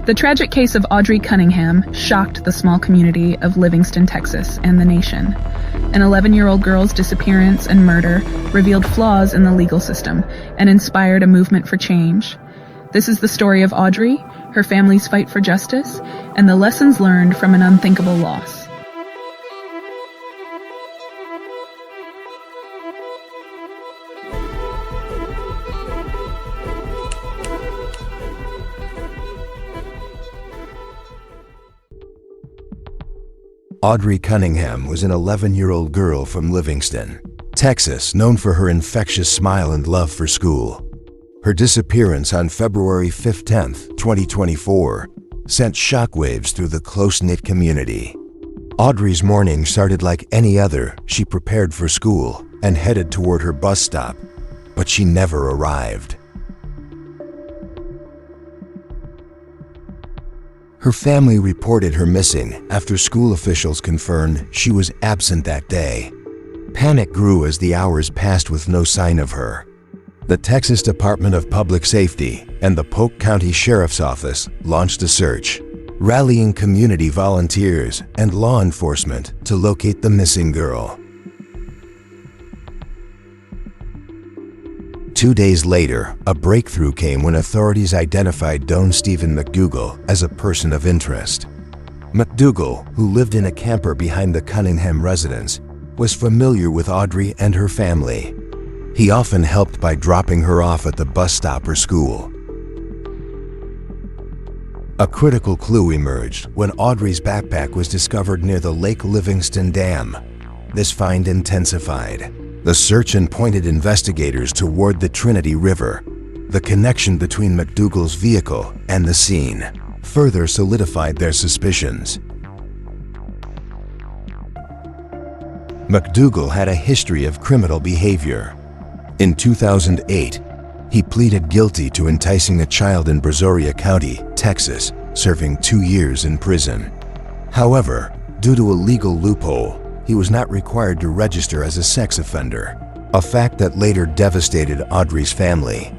The tragic case of Audrii Cunningham shocked the small community of Livingston, Texas, and the nation. An 11-year-old girl's disappearance and murder revealed flaws in the legal system and inspired a movement for change. This is the story of Audrii, her family's fight for justice, and the lessons learned from an unthinkable loss. Audrii Cunningham was an 11-year-old girl from Livingston, Texas, known for her infectious smile and love for school. Her disappearance on February 15, 2024, sent shockwaves through the close-knit community. Audrii's morning started like any other. She prepared for school and headed toward her bus stop, but she never arrived. Her family reported her missing after school officials confirmed she was absent that day. Panic grew as the hours passed with no sign of her. The Texas Department of Public Safety and the Polk County Sheriff's Office launched a search, rallying community volunteers and law enforcement to locate the missing girl. 2 days later, a breakthrough came when authorities identified Don Stephen McDougal as a person of interest. McDougal, who lived in a camper behind the Cunningham residence, was familiar with Audrii and her family. He often helped by dropping her off at the bus stop or school. A critical clue emerged when Audrii's backpack was discovered near the Lake Livingston Dam. This find intensified the search and pointed investigators toward the Trinity River. The connection between McDougal's vehicle and the scene further solidified their suspicions. McDougal had a history of criminal behavior. In 2008, he pleaded guilty to enticing a child in Brazoria County, Texas, serving 2 years in prison. However, due to a legal loophole, he was not required to register as a sex offender, a fact that later devastated Audrii's family.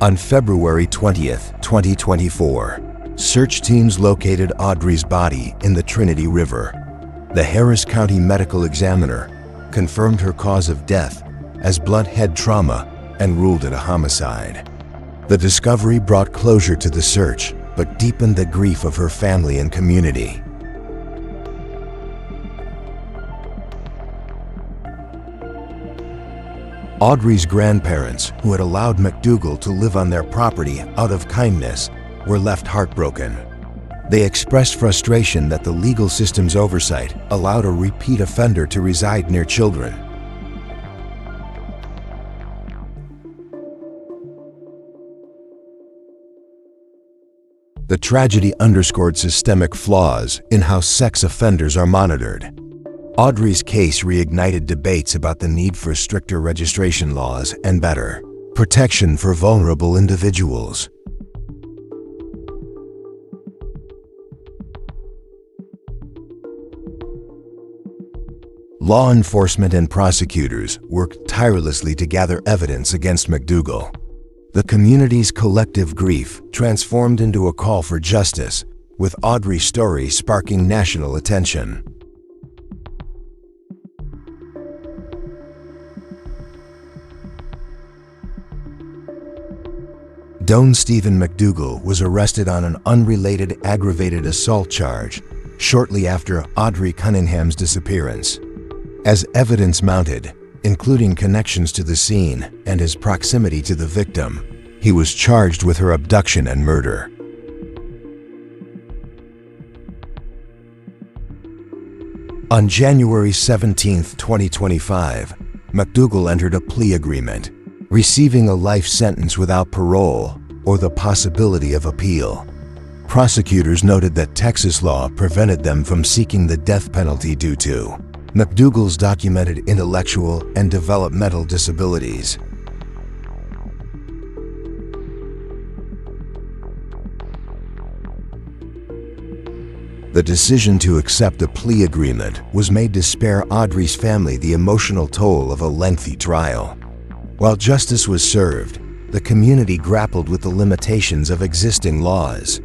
On February 20, 2024, search teams located Audrii's body in the Trinity River. The Harris County Medical Examiner confirmed her cause of death as blunt head trauma and ruled it a homicide. The discovery brought closure to the search, but deepened the grief of her family and community. Audrii's grandparents, who had allowed McDougal to live on their property out of kindness, were left heartbroken. They expressed frustration that the legal system's oversight allowed a repeat offender to reside near children. The tragedy underscored systemic flaws in how sex offenders are monitored. Audrii's case reignited debates about the need for stricter registration laws and better protection for vulnerable individuals. Law enforcement and prosecutors worked tirelessly to gather evidence against McDougal. The community's collective grief transformed into a call for justice, with Audrii's story sparking national attention. Don Stephen McDougal was arrested on an unrelated aggravated assault charge shortly after Audrii Cunningham's disappearance. As evidence mounted, including connections to the scene and his proximity to the victim, he was charged with her abduction and murder. On January 17, 2025, McDougal entered a plea agreement, receiving a life sentence without parole or the possibility of appeal. Prosecutors noted that Texas law prevented them from seeking the death penalty due to McDougal's documented intellectual and developmental disabilities. The decision to accept a plea agreement was made to spare Audrii's family the emotional toll of a lengthy trial. While justice was served, the community grappled with the limitations of existing laws.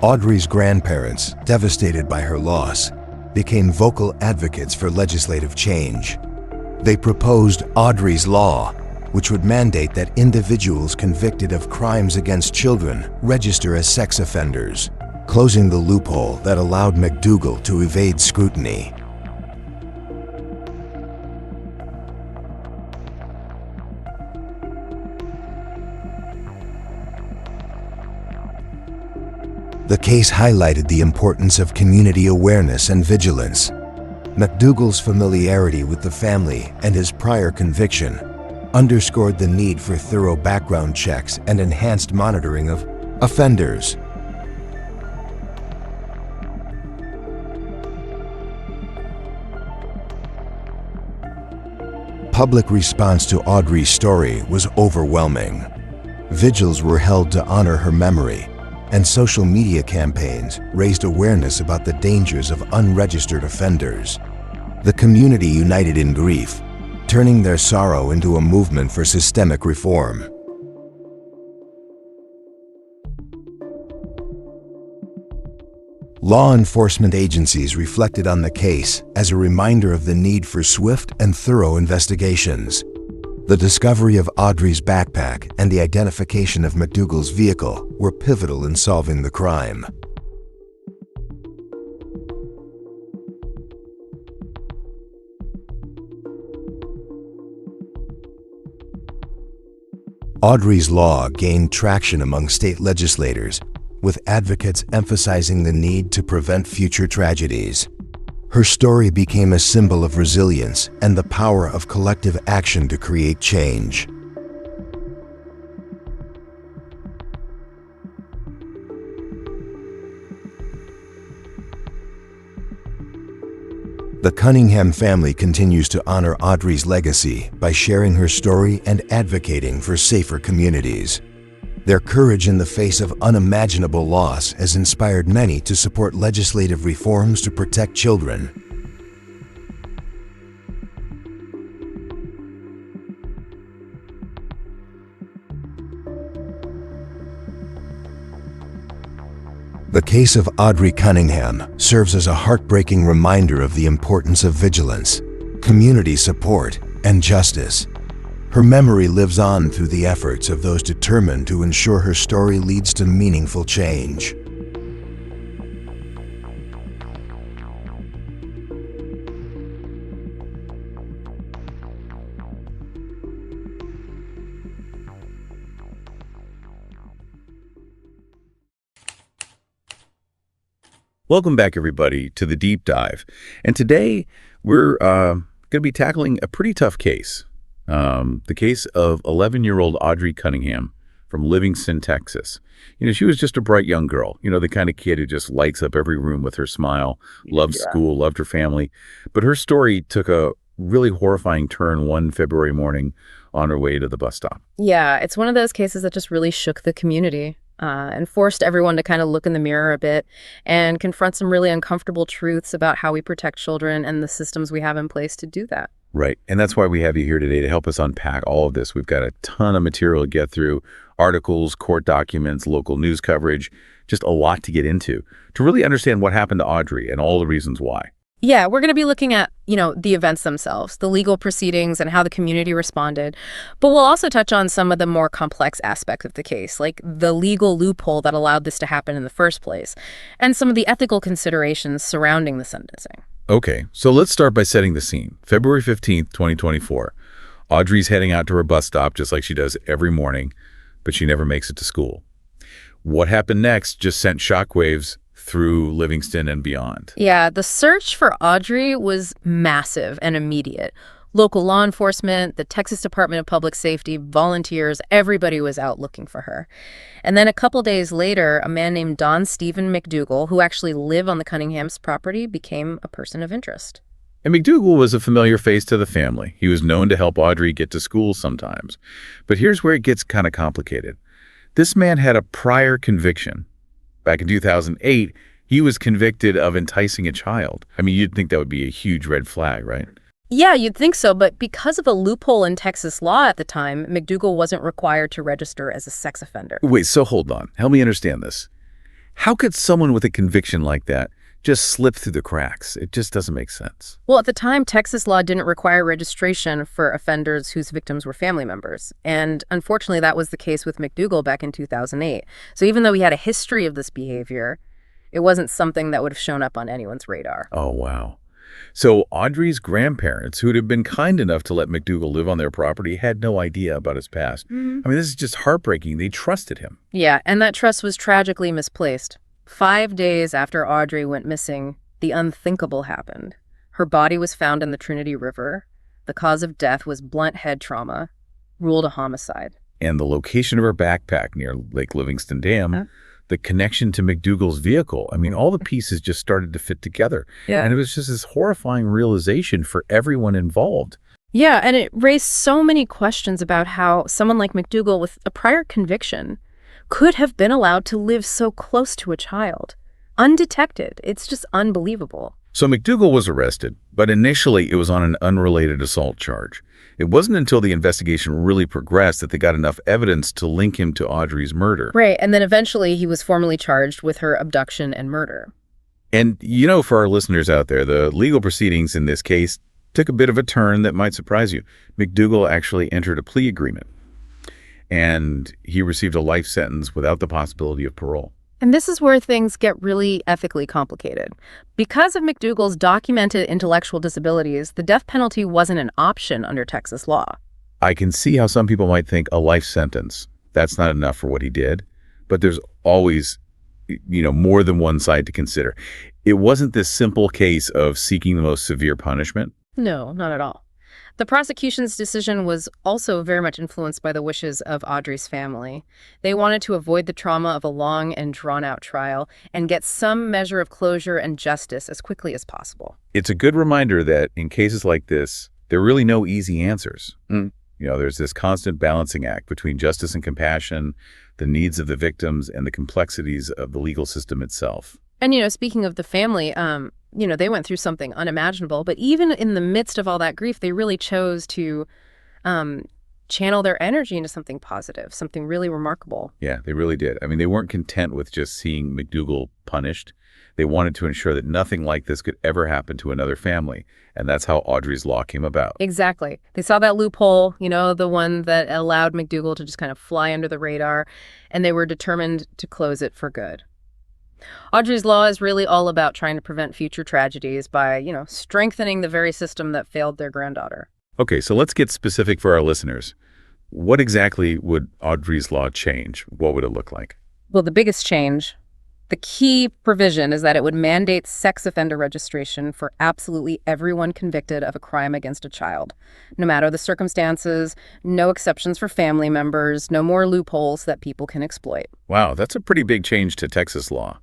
Audrii's grandparents, devastated by her loss, became vocal advocates for legislative change. They proposed Audrii's Law, which would mandate that individuals convicted of crimes against children register as sex offenders, closing the loophole that allowed McDougal to evade scrutiny. The case highlighted the importance of community awareness and vigilance. McDougal's familiarity with the family and his prior conviction underscored the need for thorough background checks and enhanced monitoring of offenders. Public response to Audrii's story was overwhelming. Vigils were held to honor her memory, and social media campaigns raised awareness about the dangers of unregistered offenders. The community united in grief, turning their sorrow into a movement for systemic reform. Law enforcement agencies reflected on the case as a reminder of the need for swift and thorough investigations. The discovery of Audrii's backpack and the identification of McDougal's vehicle were pivotal in solving the crime. Audrii's Law gained traction among state legislators, with advocates emphasizing the need to prevent future tragedies. Her story became a symbol of resilience and the power of collective action to create change. The Cunningham family continues to honor Audrii's legacy by sharing her story and advocating for safer communities. Their courage in the face of unimaginable loss has inspired many to support legislative reforms to protect children. The case of Audrii Cunningham serves as a heartbreaking reminder of the importance of vigilance, community support, and justice. Her memory lives on through the efforts of those determined to ensure her story leads to meaningful change. Welcome back, everybody, to the Deep Dive. And today we're going to be tackling a pretty tough case. The case of 11-year-old Audrii Cunningham from Livingston, Texas. She was just a bright young girl, the kind of kid who just lights up every room with her smile, loved school, loved her family. But her story took a really horrifying turn one February morning on her way to the bus stop. Yeah, it's one of those cases that just really shook the community and forced everyone to kind of look in the mirror a bit and confront some really uncomfortable truths about how we protect children and the systems we have in place to do that. Right. And that's why we have you here today to help us unpack all of this. We've got a ton of material to get through, articles, court documents, local news coverage, just a lot to get into to really understand what happened to Audrii and all the reasons why. Yeah, we're going to be looking at, the events themselves, the legal proceedings and how the community responded. But we'll also touch on some of the more complex aspects of the case, like the legal loophole that allowed this to happen in the first place, and some of the ethical considerations surrounding the sentencing. Okay, so let's start by setting the scene. February 15th, 2024. Audrii's heading out to her bus stop just like she does every morning, but she never makes it to school. What happened next just sent shockwaves through Livingston and beyond. Yeah, the search for Audrii was massive and immediate. Local law enforcement, the Texas Department of Public Safety, volunteers, everybody was out looking for her. And then a couple days later, a man named Don Stephen McDougal, who actually lived on the Cunningham's property, became a person of interest. And McDougal was a familiar face to the family. He was known to help Audrey get to school sometimes. But here's where it gets kind of complicated. This man had a prior conviction. Back in 2008, he was convicted of enticing a child. I mean, you'd think that would be a huge red flag, right? Yeah, you'd think so, but because of a loophole in Texas law at the time, McDougal wasn't required to register as a sex offender. Wait, so hold on. Help me understand this. How could someone with a conviction like that just slip through the cracks? It just doesn't make sense. Well, at the time, Texas law didn't require registration for offenders whose victims were family members. And unfortunately, that was the case with McDougal back in 2008. So even though he had a history of this behavior, it wasn't something that would have shown up on anyone's radar. Oh, wow. So Audrey's grandparents, who'd have been kind enough to let McDougal live on their property, had no idea about his past. I mean, this is just heartbreaking. They trusted him. Yeah, and that trust was tragically misplaced. 5 days after Audrey went missing, the unthinkable happened. Her body was found in the Trinity River. The cause of death was blunt head trauma, ruled a homicide. And the location of her backpack near Lake Livingston Dam, the connection to McDougal's vehicle, I mean, all the pieces just started to fit together. Yeah. And it was just this horrifying realization for everyone involved. Yeah, and it raised so many questions about how someone like McDougal with a prior conviction could have been allowed to live so close to a child, undetected. It's just unbelievable. So McDougal was arrested, but initially it was on an unrelated assault charge. It wasn't until the investigation really progressed that they got enough evidence to link him to Audrey's murder. Right, and then eventually he was formally charged with her abduction and murder. And, you know, for our listeners out there, the legal proceedings in this case took a bit of a turn that might surprise you. McDougal actually entered a plea agreement, and he received a life sentence without the possibility of parole. And this is where things get really ethically complicated. Because of McDougal's documented intellectual disabilities, the death penalty wasn't an option under Texas law. I can see how some people might think a life sentence, that's not enough for what he did, but there's always, more than one side to consider. It wasn't this simple case of seeking the most severe punishment. No, not at all. The prosecution's decision was also very much influenced by the wishes of Audrey's family. They wanted to avoid the trauma of a long and drawn-out trial and get some measure of closure and justice as quickly as possible. It's a good reminder that in cases like this, there are really no easy answers. There's this constant balancing act between justice and compassion, the needs of the victims, and the complexities of the legal system itself. And, speaking of the family, they went through something unimaginable, but even in the midst of all that grief, they really chose to channel their energy into something positive, something really remarkable. Yeah, they really did. I mean, they weren't content with just seeing McDougal punished. They wanted to ensure that nothing like this could ever happen to another family. And that's how Audrey's law came about. Exactly. They saw that loophole, the one that allowed McDougal to just kind of fly under the radar, and they were determined to close it for good. Audrey's law is really all about trying to prevent future tragedies by, strengthening the very system that failed their granddaughter. Okay, so let's get specific for our listeners. What exactly would Audrey's law change? What would it look like? Well, the biggest change, the key provision is that it would mandate sex offender registration for absolutely everyone convicted of a crime against a child. No matter the circumstances, no exceptions for family members, no more loopholes that people can exploit. Wow, that's a pretty big change to Texas law.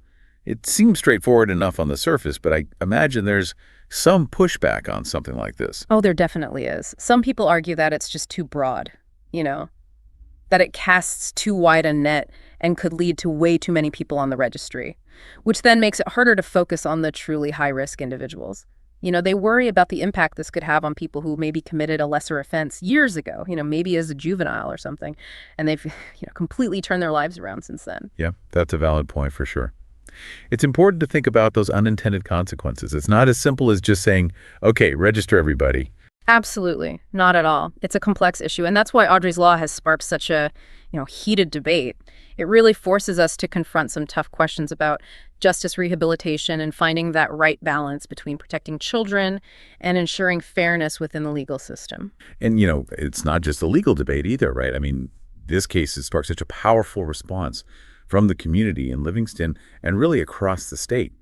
It seems straightforward enough on the surface, but I imagine there's some pushback on something like this. Oh, there definitely is. Some people argue that it's just too broad, that it casts too wide a net and could lead to way too many people on the registry, which then makes it harder to focus on the truly high-risk individuals. They worry about the impact this could have on people who maybe committed a lesser offense years ago, maybe as a juvenile or something, and they've completely turned their lives around since then. Yeah, that's a valid point for sure. It's important to think about those unintended consequences. It's not as simple as just saying, okay, register everybody. Absolutely. Not at all. It's a complex issue, and that's why Audrey's law has sparked such a, heated debate. It really forces us to confront some tough questions about justice rehabilitation and finding that right balance between protecting children and ensuring fairness within the legal system. And, it's not just a legal debate either, right? I mean, this case has sparked such a powerful response from the community in Livingston and really across the state.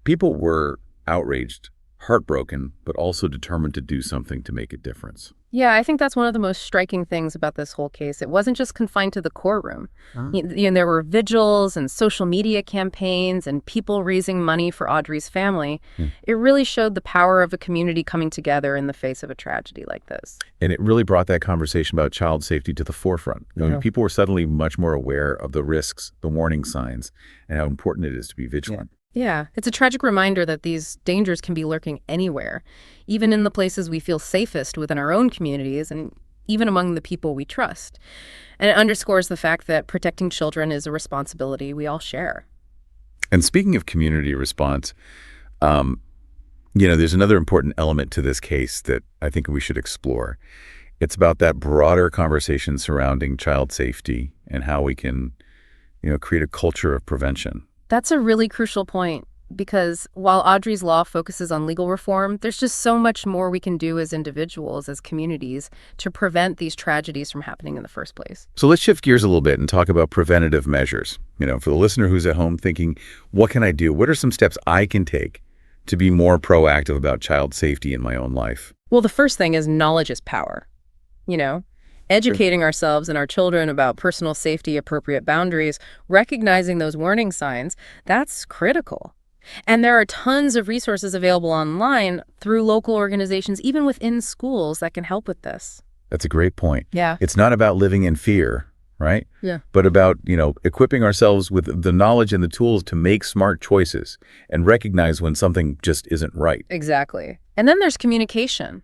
People were outraged heartbroken, but also determined to do something to make a difference. Yeah, I think that's one of the most striking things about this whole case. It wasn't just confined to the courtroom. There were vigils and social media campaigns and people raising money for Audrei's family. It really showed the power of a community coming together in the face of a tragedy like this. And it really brought that conversation about child safety to the forefront. I mean, people were suddenly much more aware of the risks, the warning signs, and how important it is to be vigilant. Yeah, it's a tragic reminder that these dangers can be lurking anywhere, even in the places we feel safest within our own communities and even among the people we trust. And it underscores the fact that protecting children is a responsibility we all share. And speaking of community response, there's another important element to this case that I think we should explore. It's about that broader conversation surrounding child safety and how we can, create a culture of prevention. That's a really crucial point, because while Audrei's law focuses on legal reform, there's just so much more we can do as individuals, as communities, to prevent these tragedies from happening in the first place. So let's shift gears a little bit and talk about preventative measures. For the listener who's at home thinking, what can I do? What are some steps I can take to be more proactive about child safety in my own life? Well, the first thing is knowledge is power. Educating ourselves and our children about personal safety, appropriate boundaries, recognizing those warning signs, that's critical. And there are tons of resources available online through local organizations, even within schools, that can help with this. That's a great point. Yeah. It's not about living in fear, right? Yeah. But about, equipping ourselves with the knowledge and the tools to make smart choices and recognize when something just isn't right. Exactly. And then there's communication.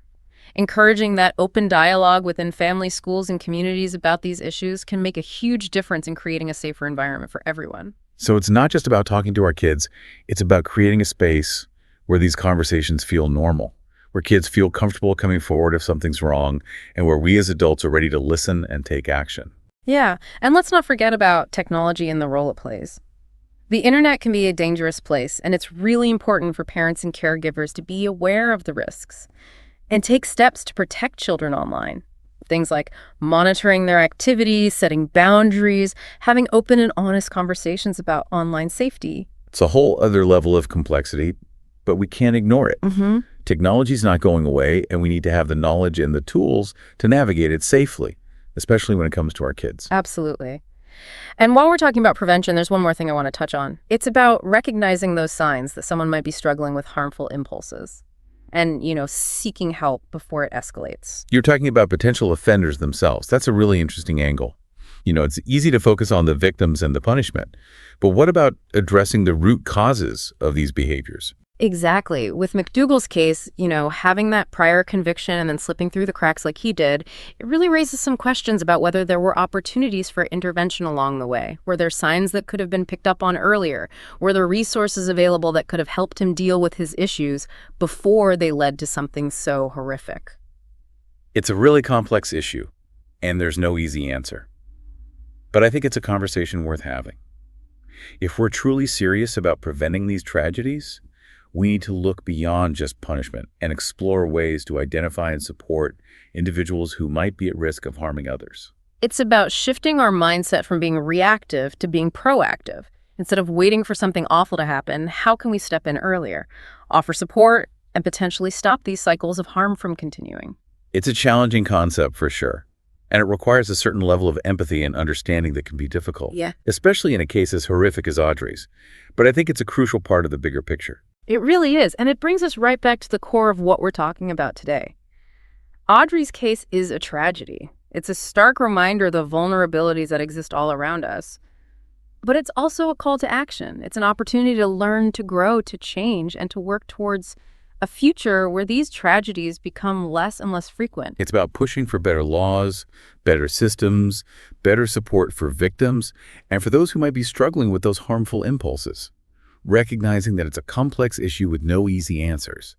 Encouraging that open dialogue within families, schools, and communities about these issues can make a huge difference in creating a safer environment for everyone. So it's not just about talking to our kids. It's about creating a space where these conversations feel normal, where kids feel comfortable coming forward if something's wrong, and where we as adults are ready to listen and take action. Yeah, and let's not forget about technology and the role it plays. The internet can be a dangerous place, and it's really important for parents and caregivers to be aware of the risks and take steps to protect children online. Things like monitoring their activities, setting boundaries, having open and honest conversations about online safety. It's a whole other level of complexity, but we can't ignore it. Technology's not going away, and we need to have the knowledge and the tools to navigate it safely, especially when it comes to our kids. Absolutely. And while we're talking about prevention, there's one more thing I want to touch on. It's about recognizing those signs that someone might be struggling with harmful impulses and, seeking help before it escalates. You're talking about potential offenders themselves. That's a really interesting angle. It's easy to focus on the victims and the punishment, but what about addressing the root causes of these behaviors? Exactly. With McDougal's case, having that prior conviction and then slipping through the cracks like he did, it really raises some questions about whether there were opportunities for intervention along the way. Were there signs that could have been picked up on earlier? Were there resources available that could have helped him deal with his issues before they led to something so horrific? It's a really complex issue, and there's no easy answer. But I think it's a conversation worth having. If we're truly serious about preventing these tragedies, we need to look beyond just punishment and explore ways to identify and support individuals who might be at risk of harming others. It's about shifting our mindset from being reactive to being proactive. Instead of waiting for something awful to happen, how can we step in earlier, offer support, and potentially stop these cycles of harm from continuing? It's a challenging concept for sure, and it requires a certain level of empathy and understanding that can be difficult, especially in a case as horrific as Audrei's. But I think it's a crucial part of the bigger picture. It really is, and it brings us right back to the core of what we're talking about today. Audrei's case is a tragedy. It's a stark reminder of the vulnerabilities that exist all around us. But it's also a call to action. It's an opportunity to learn, to grow, to change, and to work towards a future where these tragedies become less and less frequent. It's about pushing for better laws, better systems, better support for victims, and for those who might be struggling with those harmful impulses. Recognizing that it's a complex issue with no easy answers.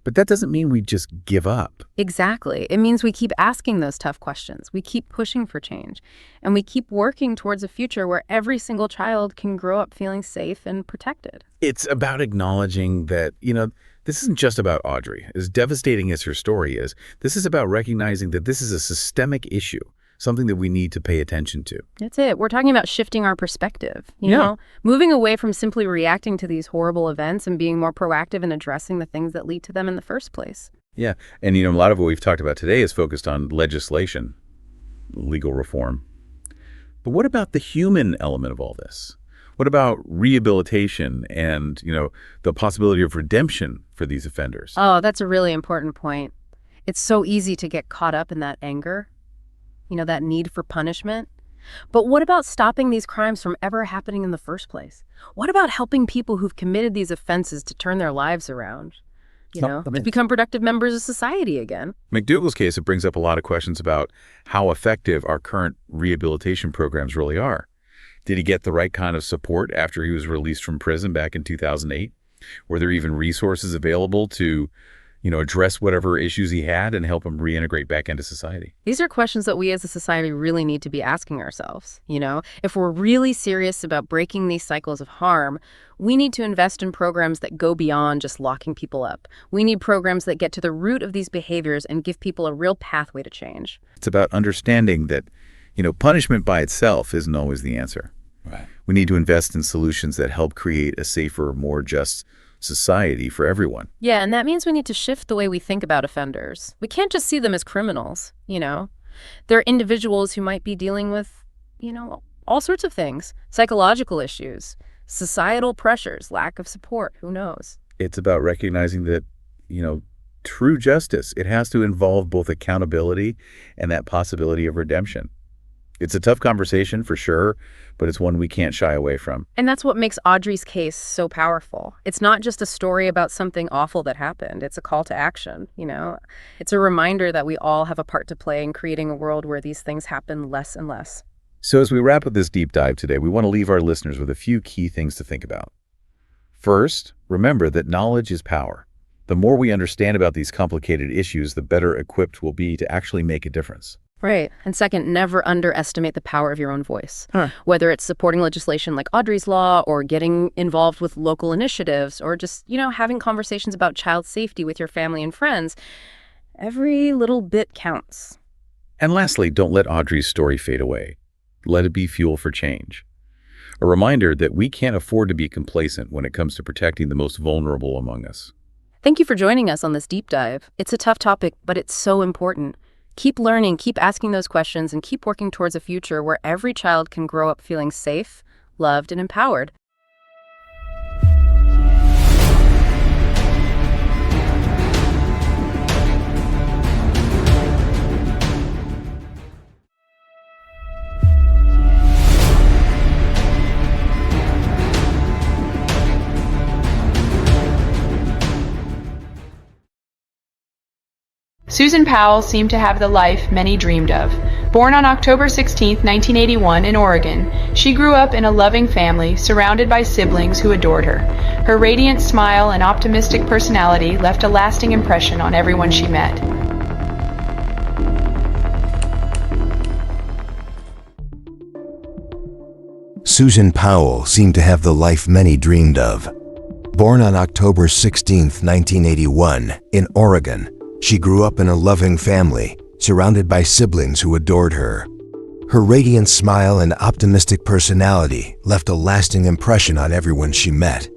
But that doesn't mean we just give up. Exactly. It means we keep asking those tough questions. We keep pushing for change. And we keep working towards a future where every single child can grow up feeling safe and protected. It's about acknowledging that, this isn't just about Audrey. As devastating as her story is, this is about recognizing that this is a systemic issue something that we need to pay attention to. That's it. We're talking about shifting our perspective, you know, moving away from simply reacting to these horrible events and being more proactive in addressing the things that lead to them in the first place. Yeah. And, a lot of what we've talked about today is focused on legislation, legal reform. But what about the human element of all this? What about rehabilitation and, the possibility of redemption for these offenders? Oh, that's a really important point. It's so easy to get caught up in that anger, that need for punishment. But what about stopping these crimes from ever happening in the first place? What about helping people who've committed these offenses to turn their lives around? To become productive members of society again. McDougall's case, it brings up a lot of questions about how effective our current rehabilitation programs really are. Did he get the right kind of support after he was released from prison back in 2008? Were there even resources available to, address whatever issues he had and help him reintegrate back into society? These are questions that we as a society really need to be asking ourselves. If we're really serious about breaking these cycles of harm, we need to invest in programs that go beyond just locking people up. We need programs that get to the root of these behaviors and give people a real pathway to change. It's about understanding that, punishment by itself isn't always the answer. Right. We need to invest in solutions that help create a safer, more just society for everyone. Yeah, and that means we need to shift the way we think about offenders. We can't just see them as criminals, They're individuals who might be dealing with, all sorts of things. Psychological issues, societal pressures, lack of support, who knows? It's about recognizing that, true justice, it has to involve both accountability and that possibility of redemption. It's a tough conversation for sure, but it's one we can't shy away from. And that's what makes Audrei's case so powerful. It's not just a story about something awful that happened. It's a call to action, It's a reminder that we all have a part to play in creating a world where these things happen less and less. So as we wrap up this deep dive today, we want to leave our listeners with a few key things to think about. First, remember that knowledge is power. The more we understand about these complicated issues, the better equipped we'll be to actually make a difference. Right. And second, never underestimate the power of your own voice. Whether it's supporting legislation like Audrei's law or getting involved with local initiatives or just, having conversations about child safety with your family and friends, every little bit counts. And lastly, don't let Audrei's story fade away. Let it be fuel for change. A reminder that we can't afford to be complacent when it comes to protecting the most vulnerable among us. Thank you for joining us on this deep dive. It's a tough topic, but it's so important. Keep learning, keep asking those questions, and keep working towards a future where every child can grow up feeling safe, loved, and empowered. Susan Powell seemed to have the life many dreamed of. Born on October 16, 1981 in Oregon, she grew up in a loving family surrounded by siblings who adored her. Her radiant smile and optimistic personality left a lasting impression on everyone she met. Susan Powell seemed to have the life many dreamed of. Born on October 16, 1981 in Oregon, she grew up in a loving family, surrounded by siblings who adored her. Her radiant smile and optimistic personality left a lasting impression on everyone she met.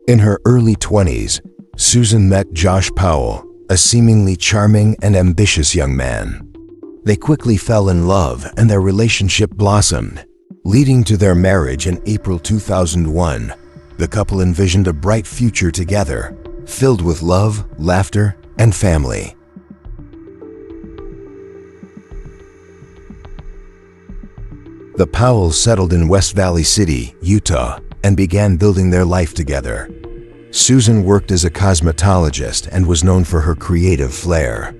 In her early 20s, Susan met Josh Powell, a seemingly charming and ambitious young man. They quickly fell in love and their relationship blossomed, leading to their marriage in April 2001. The couple envisioned a bright future together, filled with love, laughter, and family. The Powells settled in West Valley City, Utah, and began building their life together. Susan worked as a cosmetologist and was known for her creative flair.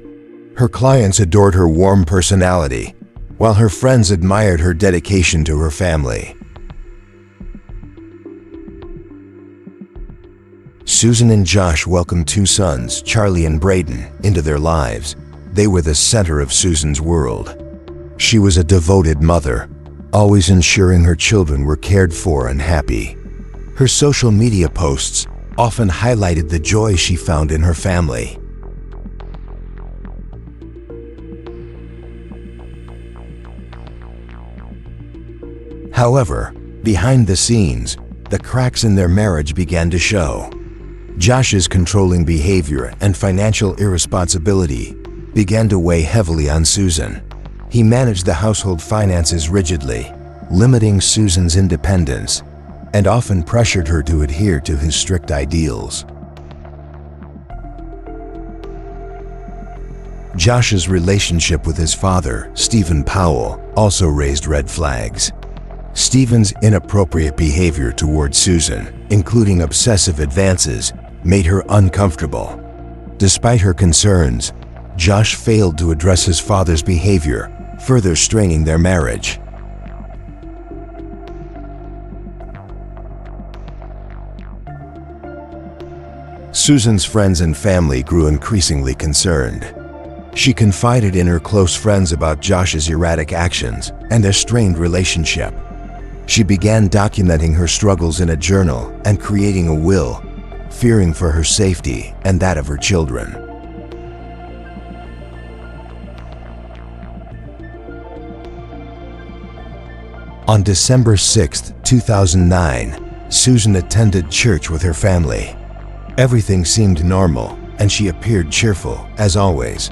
Her clients adored her warm personality, while her friends admired her dedication to her family. Susan and Josh welcomed two sons, Charlie and Braden, into their lives. They were the center of Susan's world. She was a devoted mother, always ensuring her children were cared for and happy. Her social media posts often highlighted the joy she found in her family. However, behind the scenes, the cracks in their marriage began to show. Josh's controlling behavior and financial irresponsibility began to weigh heavily on Susan. He managed the household finances rigidly, limiting Susan's independence, and often pressured her to adhere to his strict ideals. Josh's relationship with his father, Stephen Powell, also raised red flags. Stephen's inappropriate behavior toward Susan, including obsessive advances, made her uncomfortable. Despite her concerns, Josh failed to address his father's behavior, further straining their marriage. Susan's friends and family grew increasingly concerned. She confided in her close friends about Josh's erratic actions and their strained relationship. She began documenting her struggles in a journal and creating a will, fearing for her safety and that of her children. On December 6, 2009, Susan attended church with her family. Everything seemed normal, and she appeared cheerful, as always.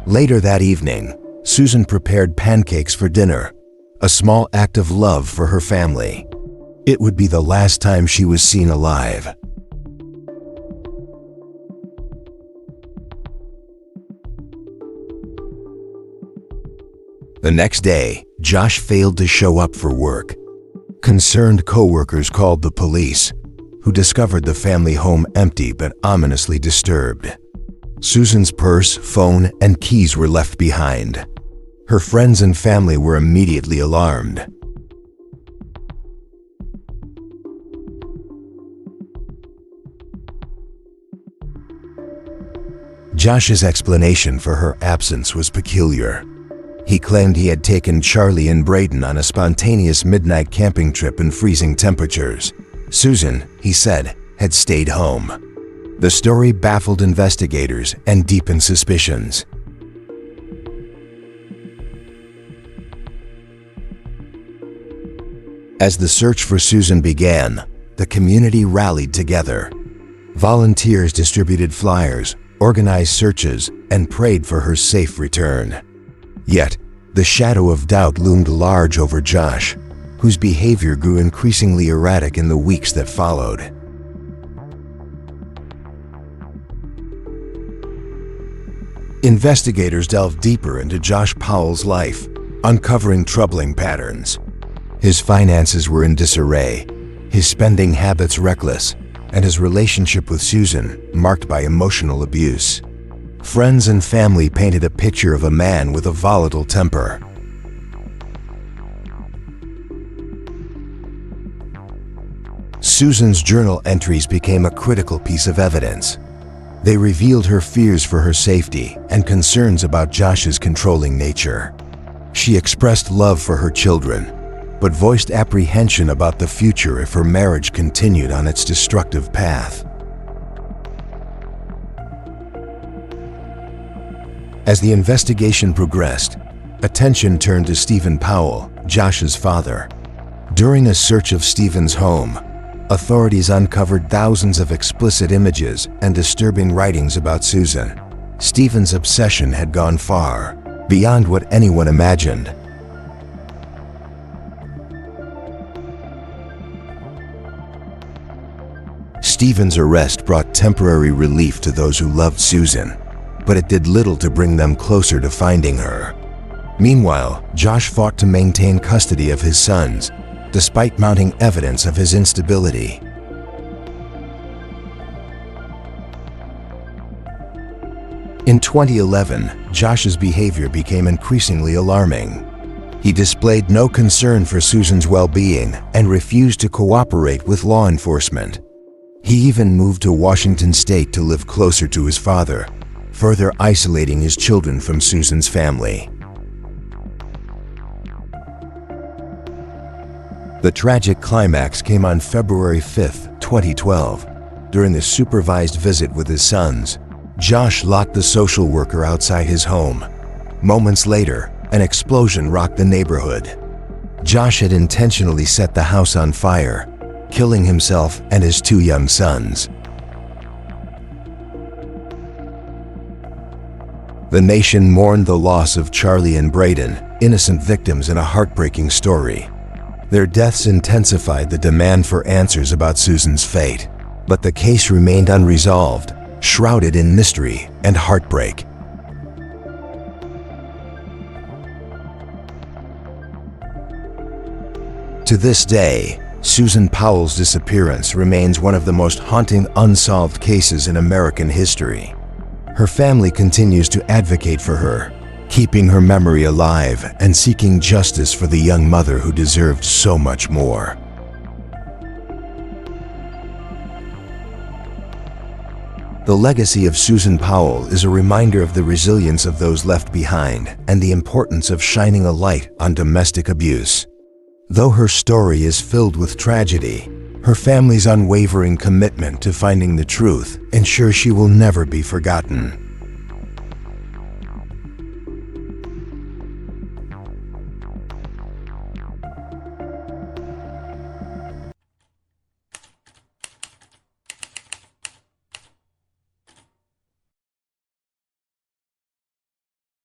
Later that evening, Susan prepared pancakes for dinner, a small act of love for her family. It would be the last time she was seen alive. The next day, Josh failed to show up for work. Concerned co-workers called the police, who discovered the family home empty but ominously disturbed. Susan's purse, phone, and keys were left behind. Her friends and family were immediately alarmed. Josh's explanation for her absence was peculiar. He claimed he had taken Charlie and Braden on a spontaneous midnight camping trip in freezing temperatures. Susan, he said, had stayed home. The story baffled investigators and deepened suspicions. As the search for Susan began, the community rallied together. Volunteers distributed flyers, organized searches, and prayed for her safe return. Yet, the shadow of doubt loomed large over Josh, whose behavior grew increasingly erratic in the weeks that followed. Investigators delved deeper into Josh Powell's life, uncovering troubling patterns. His finances were in disarray, his spending habits reckless, and his relationship with Susan marked by emotional abuse. Friends and family painted a picture of a man with a volatile temper. Susan's journal entries became a critical piece of evidence. They revealed her fears for her safety and concerns about Josh's controlling nature. She expressed love for her children, but voiced apprehension about the future if her marriage continued on its destructive path. As the investigation progressed, attention turned to Stephen Powell, Josh's father. During a search of Stephen's home, authorities uncovered thousands of explicit images and disturbing writings about Susan. Stephen's obsession had gone far, beyond what anyone imagined. Stephen's arrest brought temporary relief to those who loved Susan, but it did little to bring them closer to finding her. Meanwhile, Josh fought to maintain custody of his sons, despite mounting evidence of his instability. In 2011, Josh's behavior became increasingly alarming. He displayed no concern for Susan's well-being and refused to cooperate with law enforcement. He even moved to Washington State to live closer to his father, further isolating his children from Susan's family. The tragic climax came on February 5, 2012. During a supervised visit with his sons, Josh locked the social worker outside his home. Moments later, an explosion rocked the neighborhood. Josh had intentionally set the house on fire, killing himself and his 2 young sons. The nation mourned the loss of Charlie and Braden, innocent victims in a heartbreaking story. Their deaths intensified the demand for answers about Susan's fate, but the case remained unresolved, shrouded in mystery and heartbreak. To this day, Susan Powell's disappearance remains one of the most haunting unsolved cases in American history. Her family continues to advocate for her, keeping her memory alive and seeking justice for the young mother who deserved so much more. The legacy of Susan Powell is a reminder of the resilience of those left behind and the importance of shining a light on domestic abuse. Though her story is filled with tragedy, her family's unwavering commitment to finding the truth ensures she will never be forgotten.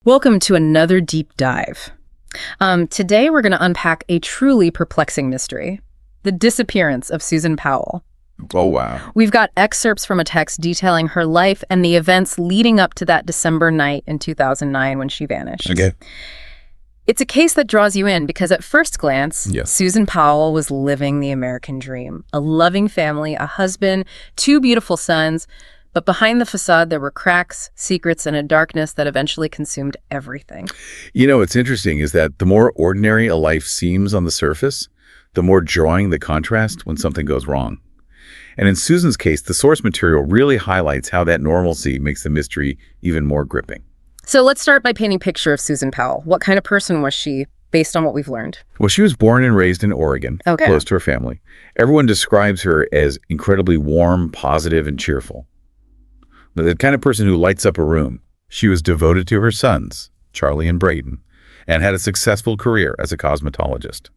Welcome to another deep dive. Today we're going to unpack a truly perplexing mystery, the disappearance of Susan Powell. Oh, wow. We've got excerpts from a text detailing her life and the events leading up to that December night in 2009 when she vanished. Okay. It's a case that draws you in because at first glance, Yes. Susan Powell was living the American dream. A loving family, a husband, 2 beautiful sons. But behind the facade, there were cracks, secrets, and a darkness that eventually consumed everything. You know, what's interesting is that the more ordinary a life seems on the surface, the more jarring the contrast when something goes wrong. And in Susan's case, the source material really highlights how that normalcy makes the mystery even more gripping. So let's start by painting a picture of Susan Powell. What kind of person was she, based on what we've learned? Well, she was born and raised in Oregon, Okay. close to her family. Everyone describes her as incredibly warm, positive, and cheerful. The kind of person who lights up a room. She was devoted to her sons, Charlie and Braden, and had a successful career as a cosmetologist.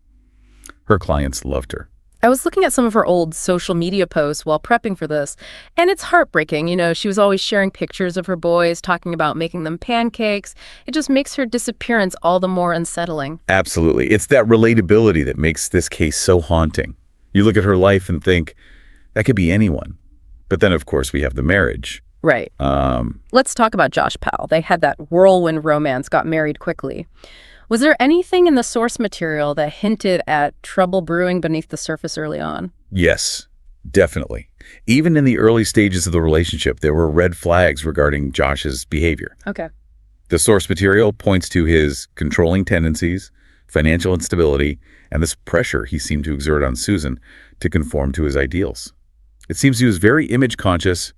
Her clients loved her. I was looking at some of her old social media posts while prepping for this, and it's heartbreaking. You know, she was always sharing pictures of her boys, talking about making them pancakes. It just makes her disappearance all the more unsettling. Absolutely. It's that relatability that makes this case so haunting. You look at her life and think, that could be anyone. But then, of course, we have the marriage. Right. Let's talk about Josh Powell. They had that whirlwind romance, got married quickly. Was there anything in the source material that hinted at trouble brewing beneath the surface early on? Yes, definitely. Even in the early stages of the relationship, there were red flags regarding Josh's behavior. Okay. The source material points to his controlling tendencies, financial instability, and this pressure he seemed to exert on Susan to conform to his ideals. It seems he was very image conscious,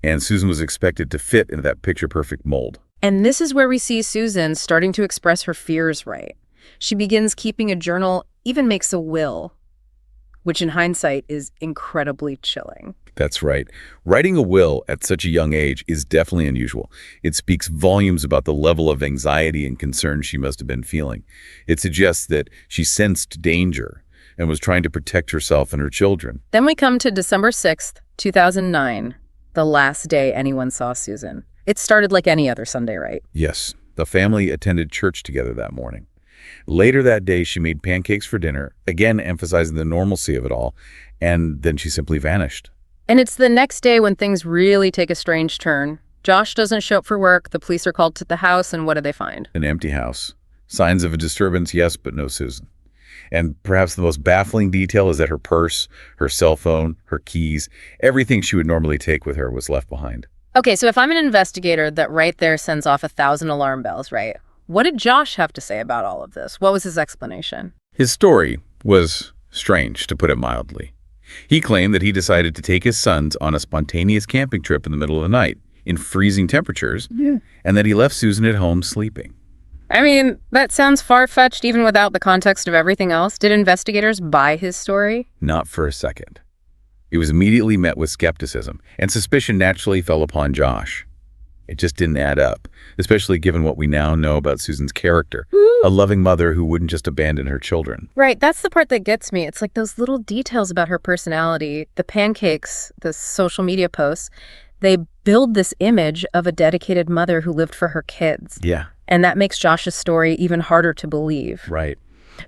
and Susan was expected to fit into that picture-perfect mold. And this is where we see Susan starting to express her fears right. She begins keeping a journal, even makes a will, which in hindsight is incredibly chilling. That's right. Writing a will at such a young age is definitely unusual. It speaks volumes about the level of anxiety and concern she must have been feeling. It suggests that she sensed danger and was trying to protect herself and her children. Then we come to December 6th, 2009. The last day anyone saw Susan. It started like any other Sunday, right? Yes, the family attended church together that morning. Later that day, she made pancakes for dinner, again emphasizing the normalcy of it all, and then she simply vanished. And it's the next day when things really take a strange turn. Josh doesn't show up for work, the police are called to the house, and what do they find? An empty house. Signs of a disturbance, yes, but no Susan. And perhaps the most baffling detail is that her purse, her cell phone, her keys, everything she would normally take with her was left behind. Okay, so if I'm an investigator, that right there sends off 1,000 alarm bells, right? What did Josh have to say about all of this? What was his explanation? His story was strange, to put it mildly. He claimed that he decided to take his sons on a spontaneous camping trip in the middle of the night in freezing temperatures, and that he left Susan at home sleeping. I mean, that sounds far-fetched even without the context of everything else. Did investigators buy his story? Not for a second. It was immediately met with skepticism, and suspicion naturally fell upon Josh. It just didn't add up, especially given what we now know about Susan's character, a loving mother who wouldn't just abandon her children. Right, that's the part that gets me. It's like those little details about her personality, the pancakes, the social media posts, they build this image of a dedicated mother who lived for her kids. Yeah. And that makes Josh's story even harder to believe. Right.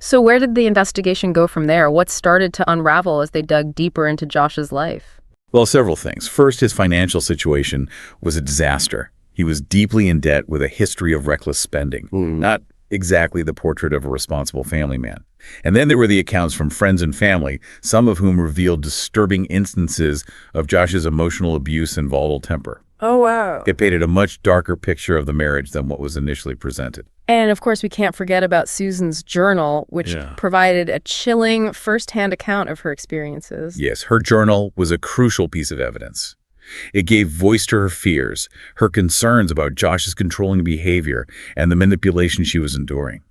So where did the investigation go from there? What started to unravel as they dug deeper into Josh's life? Well, several things. First, his financial situation was a disaster. He was deeply in debt with a history of reckless spending. Not exactly the portrait of a responsible family man. And then there were the accounts from friends and family, some of whom revealed disturbing instances of Josh's emotional abuse and volatile temper. Oh, wow. It painted a much darker picture of the marriage than what was initially presented. And of course, we can't forget about Susan's journal, which provided a chilling firsthand account of her experiences. Yes, her journal was a crucial piece of evidence. It gave voice to her fears, her concerns about Josh's controlling behavior, and the manipulation she was enduring.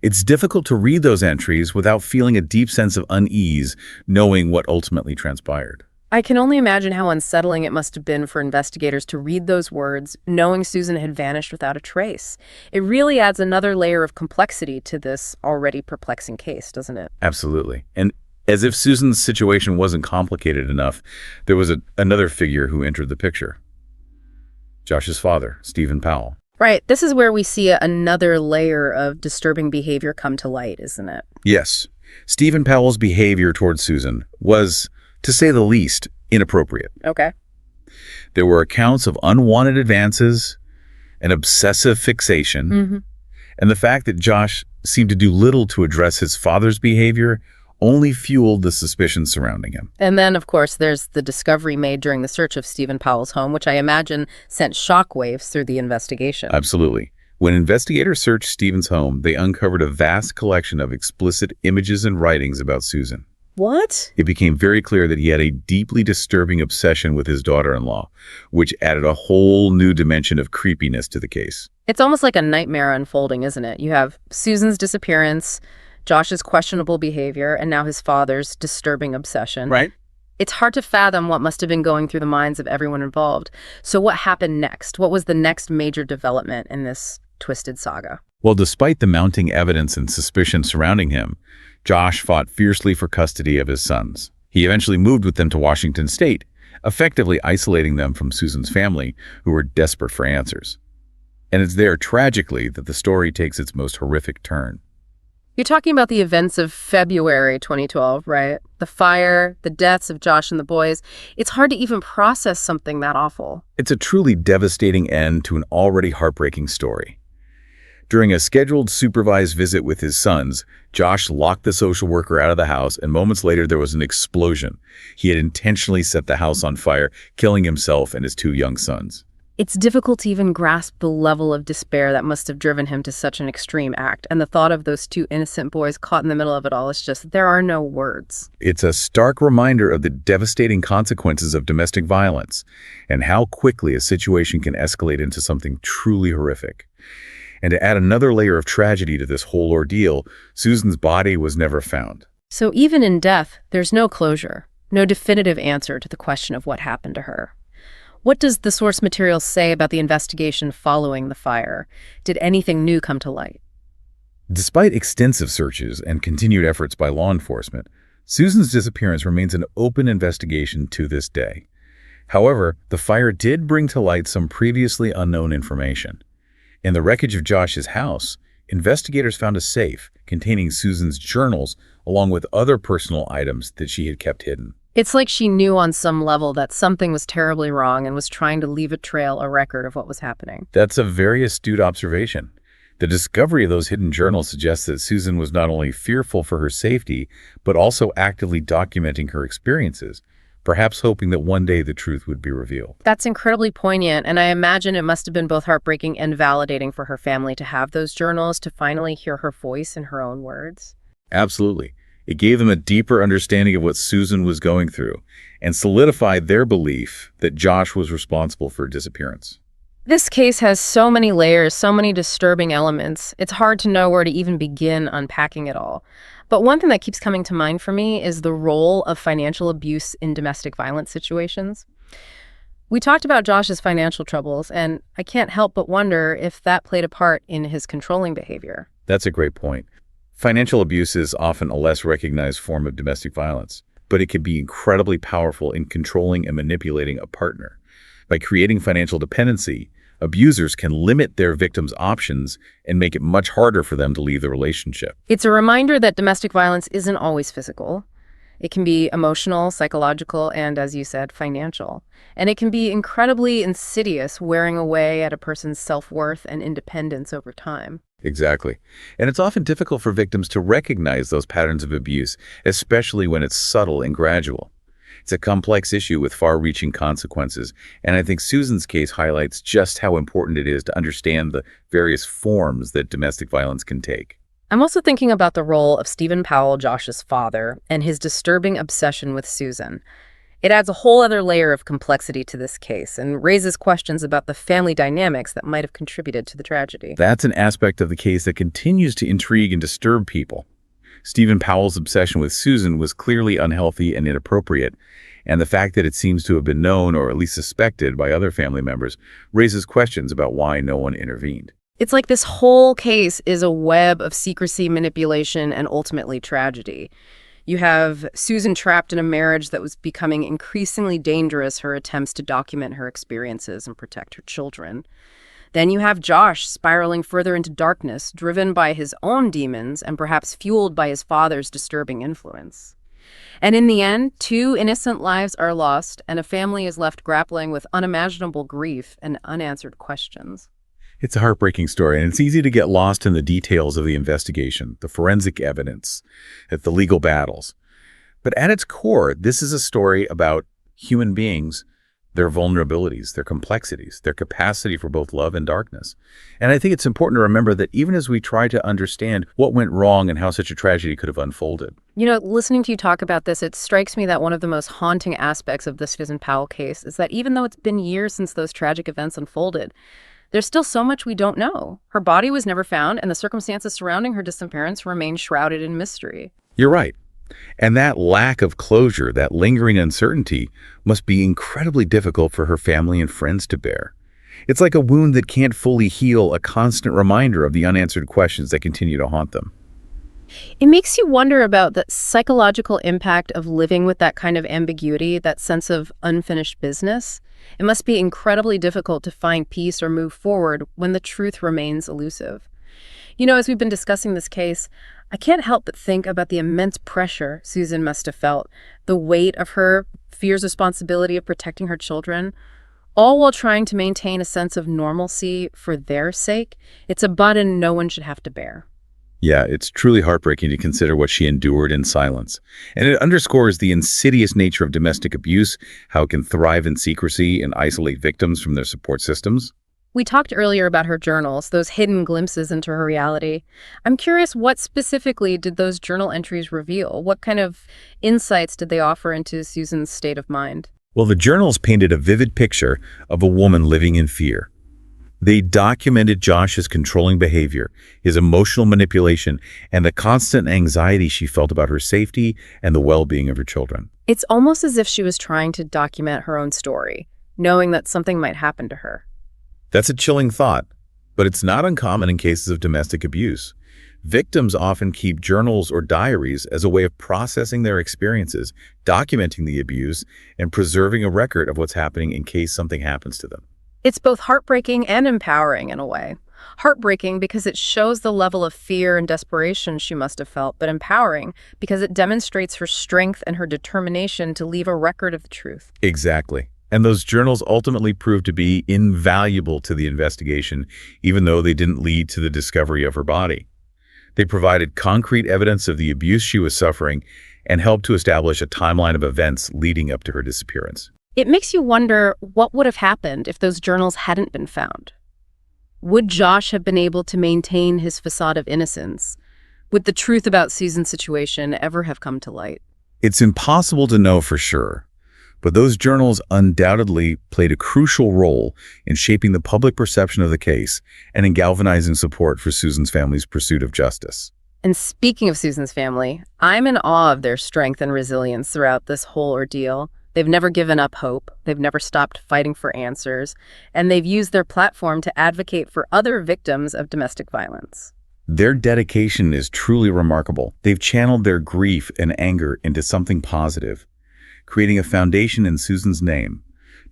It's difficult to read those entries without feeling a deep sense of unease, knowing what ultimately transpired. I can only imagine how unsettling it must have been for investigators to read those words, knowing Susan had vanished without a trace. It really adds another layer of complexity to this already perplexing case, doesn't it? Absolutely. And as if Susan's situation wasn't complicated enough, there was another figure who entered the picture. Josh's father, Stephen Powell. Right. This is where we see another layer of disturbing behavior come to light, isn't it? Yes. Stephen Powell's behavior towards Susan was, to say the least, inappropriate. Okay. There were accounts of unwanted advances, an obsessive fixation, and the fact that Josh seemed to do little to address his father's behavior only fueled the suspicions surrounding him. And then, of course, there's the discovery made during the search of Stephen Powell's home, which I imagine sent shockwaves through the investigation. Absolutely. When investigators searched Stephen's home, they uncovered a vast collection of explicit images and writings about Susan. What? It became very clear that he had a deeply disturbing obsession with his daughter-in-law, which added a whole new dimension of creepiness to the case. It's almost like a nightmare unfolding, isn't it? You have Susan's disappearance, Josh's questionable behavior, and now his father's disturbing obsession. Right. It's hard to fathom what must have been going through the minds of everyone involved. So what happened next? What was the next major development in this twisted saga? Well, despite the mounting evidence and suspicion surrounding him, Josh fought fiercely for custody of his sons. He eventually moved with them to Washington State, effectively isolating them from Susan's family, who were desperate for answers. And it's there, tragically, that the story takes its most horrific turn. You're talking about the events of February 2012, right? The fire, the deaths of Josh and the boys. It's hard to even process something that awful. It's a truly devastating end to an already heartbreaking story. During a scheduled supervised visit with his sons, Josh locked the social worker out of the house, and moments later there was an explosion. He had intentionally set the house on fire, killing himself and his two young sons. It's difficult to even grasp the level of despair that must have driven him to such an extreme act. And the thought of those two innocent boys caught in the middle of it all is just, there are no words. It's a stark reminder of the devastating consequences of domestic violence and how quickly a situation can escalate into something truly horrific. And to add another layer of tragedy to this whole ordeal, Susan's body was never found. So even in death, there's no closure, no definitive answer to the question of what happened to her. What does the source material say about the investigation following the fire? Did anything new come to light? Despite extensive searches and continued efforts by law enforcement, Susan's disappearance remains an open investigation to this day. However, the fire did bring to light some previously unknown information. In the wreckage of Josh's house, investigators found a safe containing Susan's journals along with other personal items that she had kept hidden. It's like she knew on some level that something was terribly wrong and was trying to leave a trail, a record of what was happening. That's a very astute observation. The discovery of those hidden journals suggests that Susan was not only fearful for her safety, but also actively documenting her experiences, perhaps hoping that one day the truth would be revealed. That's incredibly poignant, and I imagine it must have been both heartbreaking and validating for her family to have those journals, to finally hear her voice in her own words. Absolutely. It gave them a deeper understanding of what Susan was going through and solidified their belief that Josh was responsible for her disappearance. This case has so many layers, so many disturbing elements. It's hard to know where to even begin unpacking it all. But one thing that keeps coming to mind for me is the role of financial abuse in domestic violence situations. We talked about Josh's financial troubles, and I can't help but wonder if that played a part in his controlling behavior. That's a great point. Financial abuse is often a less recognized form of domestic violence, but it can be incredibly powerful in controlling and manipulating a partner. By creating financial dependency, abusers can limit their victims' options and make it much harder for them to leave the relationship. It's a reminder that domestic violence isn't always physical. It can be emotional, psychological, and, as you said, financial. And it can be incredibly insidious, wearing away at a person's self-worth and independence over time. Exactly. And it's often difficult for victims to recognize those patterns of abuse, especially when it's subtle and gradual. It's a complex issue with far-reaching consequences, and I think Susan's case highlights just how important it is to understand the various forms that domestic violence can take. I'm also thinking about the role of Stephen Powell, Josh's father, and his disturbing obsession with Susan. It adds a whole other layer of complexity to this case and raises questions about the family dynamics that might have contributed to the tragedy. That's an aspect of the case that continues to intrigue and disturb people. Stephen Powell's obsession with Susan was clearly unhealthy and inappropriate, and the fact that it seems to have been known or at least suspected by other family members raises questions about why no one intervened. It's like this whole case is a web of secrecy, manipulation, and ultimately tragedy. You have Susan trapped in a marriage that was becoming increasingly dangerous, her attempts to document her experiences and protect her children. Then you have Josh spiraling further into darkness, driven by his own demons and perhaps fueled by his father's disturbing influence. And in the end, 2 innocent lives are lost, and a family is left grappling with unimaginable grief and unanswered questions. It's a heartbreaking story, and it's easy to get lost in the details of the investigation, the forensic evidence, the legal battles. But at its core, this is a story about human beings, their vulnerabilities, their complexities, their capacity for both love and darkness. And I think it's important to remember that even as we try to understand what went wrong and how such a tragedy could have unfolded. You know, listening to you talk about this, it strikes me that one of the most haunting aspects of the Susan Powell case is that even though it's been years since those tragic events unfolded, there's still so much we don't know. Her body was never found, and the circumstances surrounding her disappearance remain shrouded in mystery. You're right. And that lack of closure, that lingering uncertainty, must be incredibly difficult for her family and friends to bear. It's like a wound that can't fully heal, a constant reminder of the unanswered questions that continue to haunt them. It makes you wonder about the psychological impact of living with that kind of ambiguity, that sense of unfinished business. It must be incredibly difficult to find peace or move forward when the truth remains elusive. You know, as we've been discussing this case, I can't help but think about the immense pressure Susan must have felt, the weight of her fierce responsibility of protecting her children, all while trying to maintain a sense of normalcy for their sake. It's a burden no one should have to bear. Yeah, it's truly heartbreaking to consider what she endured in silence. And it underscores the insidious nature of domestic abuse, how it can thrive in secrecy and isolate victims from their support systems. We talked earlier about her journals, those hidden glimpses into her reality. I'm curious, what specifically did those journal entries reveal? What kind of insights did they offer into Susan's state of mind? Well, the journals painted a vivid picture of a woman living in fear. They documented Josh's controlling behavior, his emotional manipulation, and the constant anxiety she felt about her safety and the well-being of her children. It's almost as if she was trying to document her own story, knowing that something might happen to her. That's a chilling thought, but it's not uncommon in cases of domestic abuse. Victims often keep journals or diaries as a way of processing their experiences, documenting the abuse, and preserving a record of what's happening in case something happens to them. It's both heartbreaking and empowering in a way. Heartbreaking because it shows the level of fear and desperation she must have felt, but empowering because it demonstrates her strength and her determination to leave a record of the truth. Exactly. And those journals ultimately proved to be invaluable to the investigation, even though they didn't lead to the discovery of her body. They provided concrete evidence of the abuse she was suffering and helped to establish a timeline of events leading up to her disappearance. It makes you wonder what would have happened if those journals hadn't been found. Would Josh have been able to maintain his facade of innocence? Would the truth about Susan's situation ever have come to light? It's impossible to know for sure, but those journals undoubtedly played a crucial role in shaping the public perception of the case and in galvanizing support for Susan's family's pursuit of justice. And speaking of Susan's family, I'm in awe of their strength and resilience throughout this whole ordeal. They've never given up hope. They've never stopped fighting for answers. And they've used their platform to advocate for other victims of domestic violence. Their dedication is truly remarkable. They've channeled their grief and anger into something positive, creating a foundation in Susan's name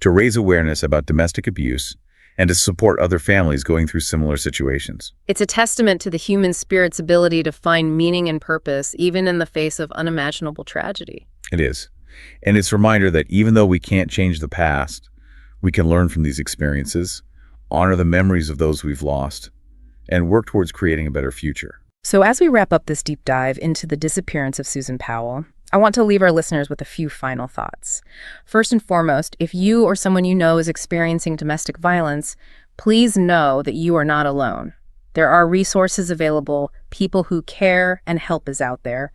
to raise awareness about domestic abuse and to support other families going through similar situations. It's a testament to the human spirit's ability to find meaning and purpose, even in the face of unimaginable tragedy. It is. And it's a reminder that even though we can't change the past, we can learn from these experiences, honor the memories of those we've lost, and work towards creating a better future. So as we wrap up this deep dive into the disappearance of Susan Powell, I want to leave our listeners with a few final thoughts. First and foremost, if you or someone you know is experiencing domestic violence, please know that you are not alone. There are resources available, people who care, and help is out there.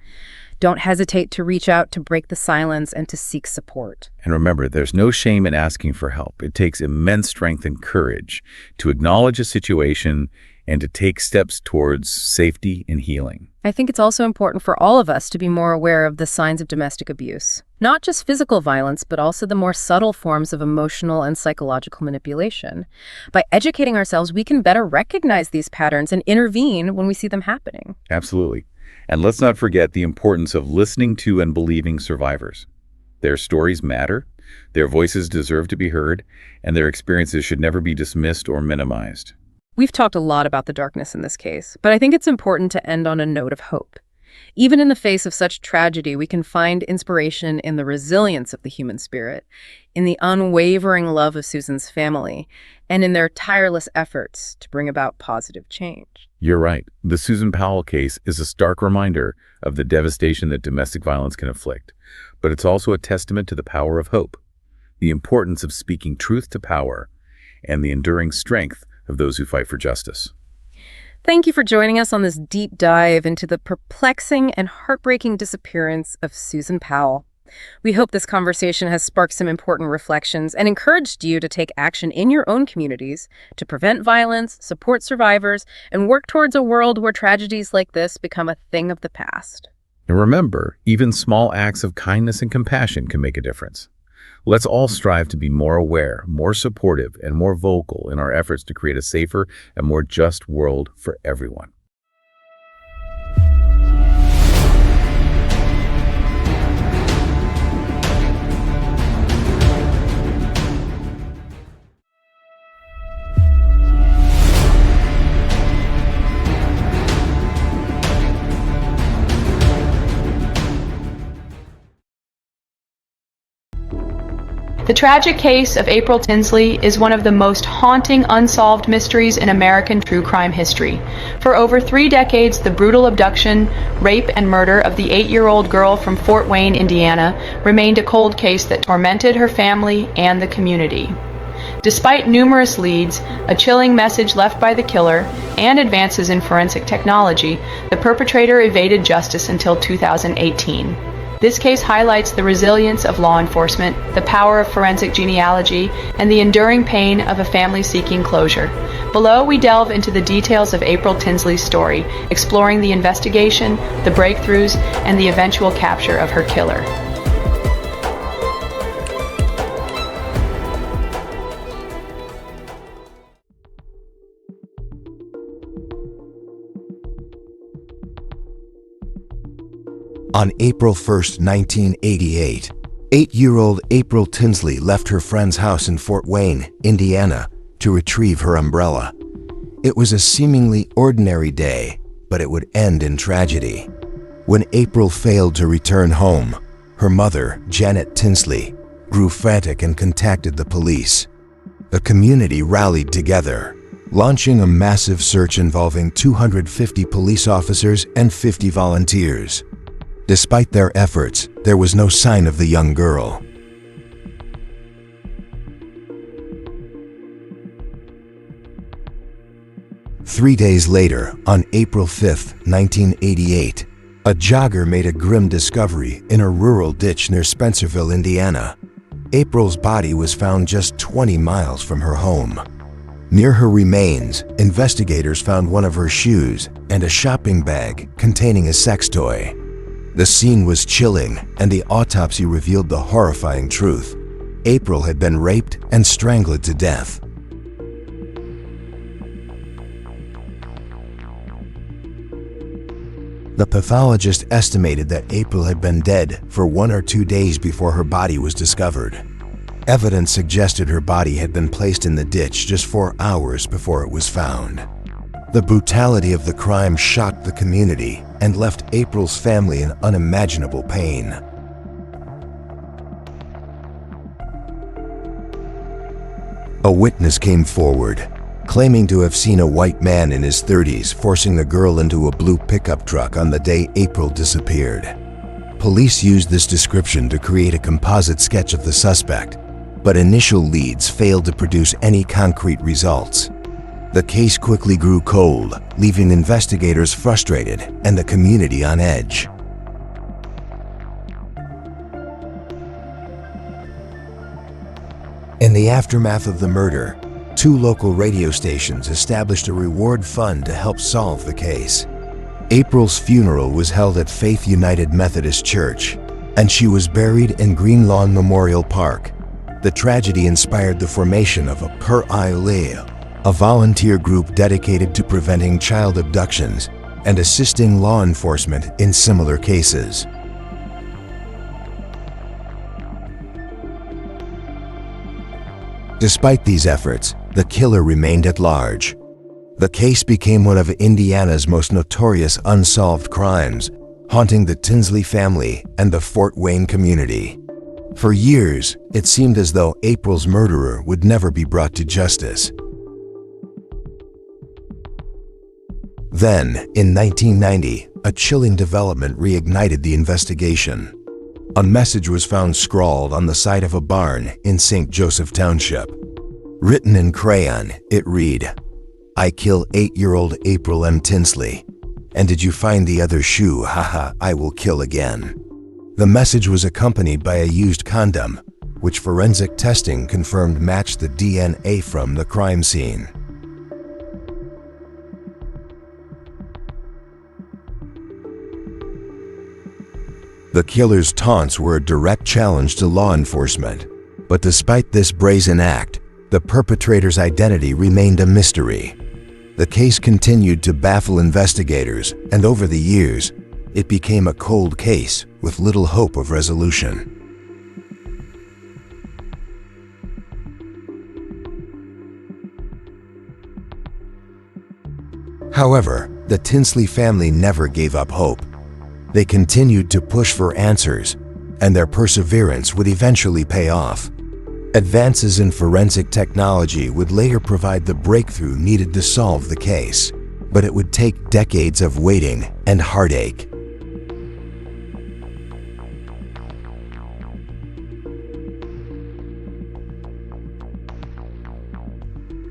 Don't hesitate to reach out to break the silence and to seek support. And remember, there's no shame in asking for help. It takes immense strength and courage to acknowledge a situation and to take steps towards safety and healing. I think it's also important for all of us to be more aware of the signs of domestic abuse. Not just physical violence, but also the more subtle forms of emotional and psychological manipulation. By educating ourselves, we can better recognize these patterns and intervene when we see them happening. Absolutely. And let's not forget the importance of listening to and believing survivors. Their stories matter, their voices deserve to be heard, and their experiences should never be dismissed or minimized. We've talked a lot about the darkness in this case, but I think it's important to end on a note of hope. Even in the face of such tragedy, we can find inspiration in the resilience of the human spirit, in the unwavering love of Susan's family, and in their tireless efforts to bring about positive change. You're right. The Susan Powell case is a stark reminder of the devastation that domestic violence can inflict, but it's also a testament to the power of hope, the importance of speaking truth to power, and the enduring strength of those who fight for justice. Thank you for joining us on this deep dive into the perplexing and heartbreaking disappearance of Susan Powell. We hope this conversation has sparked some important reflections and encouraged you to take action in your own communities to prevent violence, support survivors, and work towards a world where tragedies like this become a thing of the past. And remember, even small acts of kindness and compassion can make a difference. Let's all strive to be more aware, more supportive, and more vocal in our efforts to create a safer and more just world for everyone. The tragic case of April Tinsley is one of the most haunting unsolved mysteries in American true crime history. For over 3 decades, the brutal abduction, rape, and murder of the 8-year-old girl from Fort Wayne, Indiana, remained a cold case that tormented her family and the community. Despite numerous leads, a chilling message left by the killer, and advances in forensic technology, the perpetrator evaded justice until 2018. This case highlights the resilience of law enforcement, the power of forensic genealogy, and the enduring pain of a family seeking closure. Below, we delve into the details of April Tinsley's story, exploring the investigation, the breakthroughs, and the eventual capture of her killer. On April 1, 1988, 8-year-old April Tinsley left her friend's house in Fort Wayne, Indiana, to retrieve her umbrella. It was a seemingly ordinary day, but it would end in tragedy. When April failed to return home, her mother, Janet Tinsley, grew frantic and contacted the police. A community rallied together, launching a massive search involving 250 police officers and 50 volunteers. Despite their efforts, there was no sign of the young girl. Three days later, on April 5, 1988, a jogger made a grim discovery in a rural ditch near Spencerville, Indiana. April's body was found just 20 miles from her home. Near her remains, investigators found one of her shoes and a shopping bag containing a sex toy. The scene was chilling, and the autopsy revealed the horrifying truth. April had been raped and strangled to death. The pathologist estimated that April had been dead for 1 or 2 days before her body was discovered. Evidence suggested her body had been placed in the ditch just 4 hours before it was found. The brutality of the crime shocked the community and left April's family in unimaginable pain. A witness came forward, claiming to have seen a white man in his 30s forcing the girl into a blue pickup truck on the day April disappeared. Police used this description to create a composite sketch of the suspect, but initial leads failed to produce any concrete results. The case quickly grew cold, leaving investigators frustrated and the community on edge. In the aftermath of the murder, 2 local radio stations established a reward fund to help solve the case. April's funeral was held at Faith United Methodist Church, and she was buried in Green Lawn Memorial Park. The tragedy inspired the formation of a Per Aile, a volunteer group dedicated to preventing child abductions and assisting law enforcement in similar cases. Despite these efforts, the killer remained at large. The case became one of Indiana's most notorious unsolved crimes, haunting the Tinsley family and the Fort Wayne community. For years, it seemed as though April's murderer would never be brought to justice. Then, in 1990, a chilling development reignited the investigation. A message was found scrawled on the side of a barn in St. Joseph Township. Written in crayon, it read, "I kill 8-year-old April M. Tinsley. And did you find the other shoe? Haha, I will kill again." The message was accompanied by a used condom, which forensic testing confirmed matched the DNA from the crime scene. The killer's taunts were a direct challenge to law enforcement, but despite this brazen act, the perpetrator's identity remained a mystery. The case continued to baffle investigators, and over the years, it became a cold case with little hope of resolution. However, the Tinsley family never gave up hope. They continued to push for answers, and their perseverance would eventually pay off. Advances in forensic technology would later provide the breakthrough needed to solve the case, but it would take decades of waiting and heartache.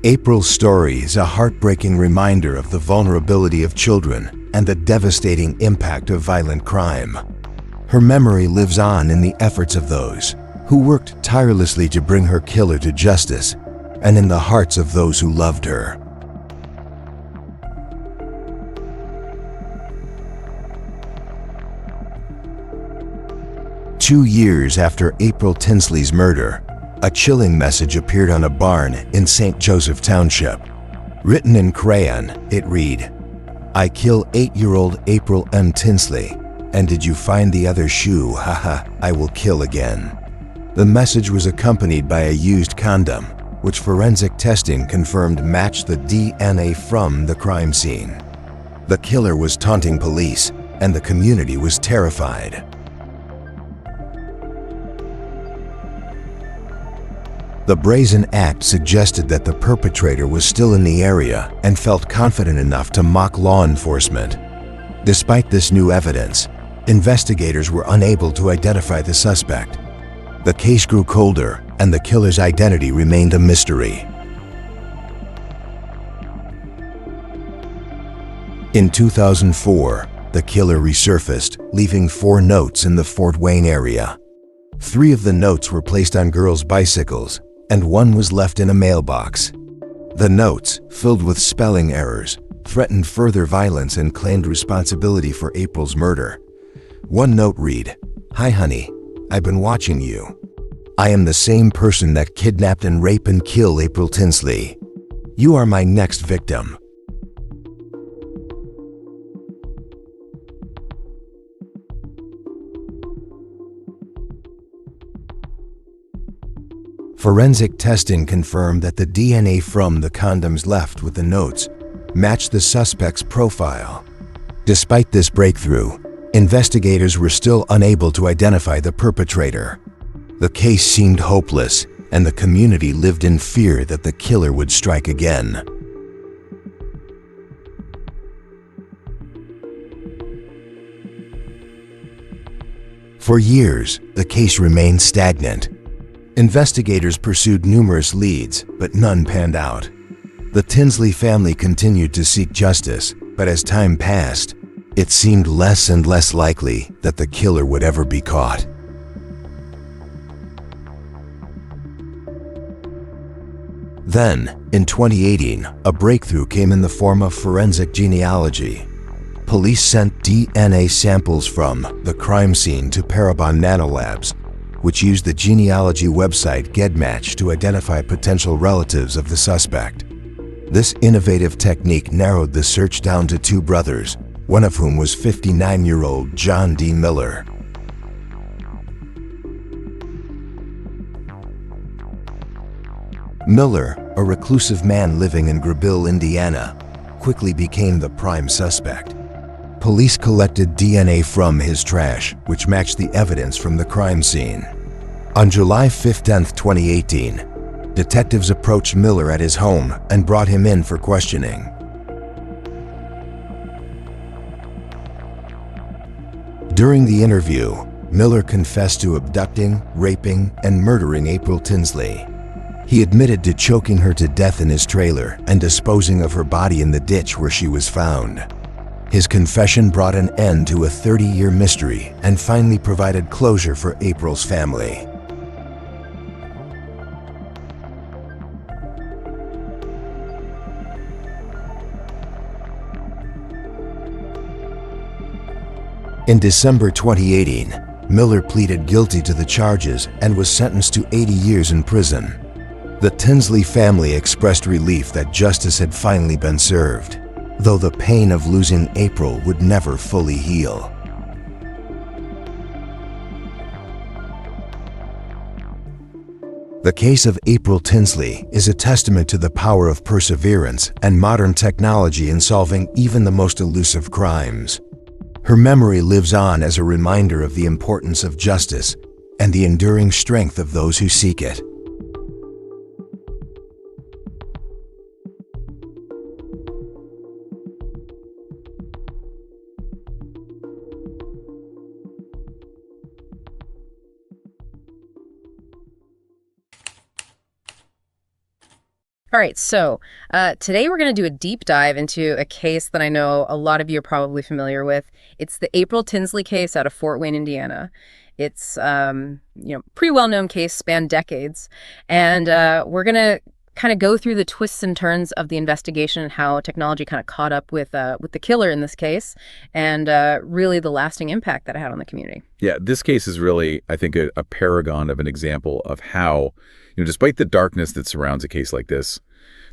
April's story is a heartbreaking reminder of the vulnerability of children and the devastating impact of violent crime. Her memory lives on in the efforts of those who worked tirelessly to bring her killer to justice, and in the hearts of those who loved her. Two years after April Tinsley's murder, a chilling message appeared on a barn in St. Joseph Township. Written in crayon, it read, "I kill 8-year-old April M. Tinsley, and did you find the other shoe? Haha, I will kill again." The message was accompanied by a used condom, which forensic testing confirmed matched the DNA from the crime scene. The killer was taunting police, and the community was terrified. The brazen act suggested that the perpetrator was still in the area and felt confident enough to mock law enforcement. Despite this new evidence, investigators were unable to identify the suspect. The case grew colder, and the killer's identity remained a mystery. In 2004, the killer resurfaced, leaving 4 notes in the Fort Wayne area. 3 of the notes were placed on girls' bicycles, and 1 was left in a mailbox. The notes, filled with spelling errors, threatened further violence and claimed responsibility for April's murder. One note read, "Hi honey, I've been watching you. I am the same person that kidnapped and raped and killed April Tinsley. You are my next victim." Forensic testing confirmed that the DNA from the condoms left with the notes matched the suspect's profile. Despite this breakthrough, investigators were still unable to identify the perpetrator. The case seemed hopeless, and the community lived in fear that the killer would strike again. For years, the case remained stagnant. Investigators pursued numerous leads, but none panned out. The Tinsley family continued to seek justice, but as time passed, it seemed less and less likely that the killer would ever be caught. Then, in 2018, a breakthrough came in the form of forensic genealogy. Police sent DNA samples from the crime scene to Parabon Nanolabs, which used the genealogy website GEDmatch to identify potential relatives of the suspect. This innovative technique narrowed the search down to two brothers, one of whom was 59-year-old John D. Miller. Miller, a reclusive man living in Greville, Indiana, quickly became the prime suspect. Police collected DNA from his trash, which matched the evidence from the crime scene. On July 15, 2018, detectives approached Miller at his home and brought him in for questioning. During the interview, Miller confessed to abducting, raping, and murdering April Tinsley. He admitted to choking her to death in his trailer and disposing of her body in the ditch where she was found. His confession brought an end to a 30-year mystery and finally provided closure for April's family. In December 2018, Miller pleaded guilty to the charges and was sentenced to 80 years in prison. The Tinsley family expressed relief that justice had finally been served, though the pain of losing April would never fully heal. The case of April Tinsley is a testament to the power of perseverance and modern technology in solving even the most elusive crimes. Her memory lives on as a reminder of the importance of justice and the enduring strength of those who seek it. All right, so today we're going to do a deep dive into a case that I know a lot of you are probably familiar with. It's the April Tinsley case out of Fort Wayne, Indiana. It's pretty well-known case, spanned decades, and we're going to kind of go through the twists and turns of the investigation and how technology kind of caught up with the killer in this case, and really the lasting impact that it had on the community. Yeah, this case is really, I think, a paragon of an example of how, despite the darkness that surrounds a case like this,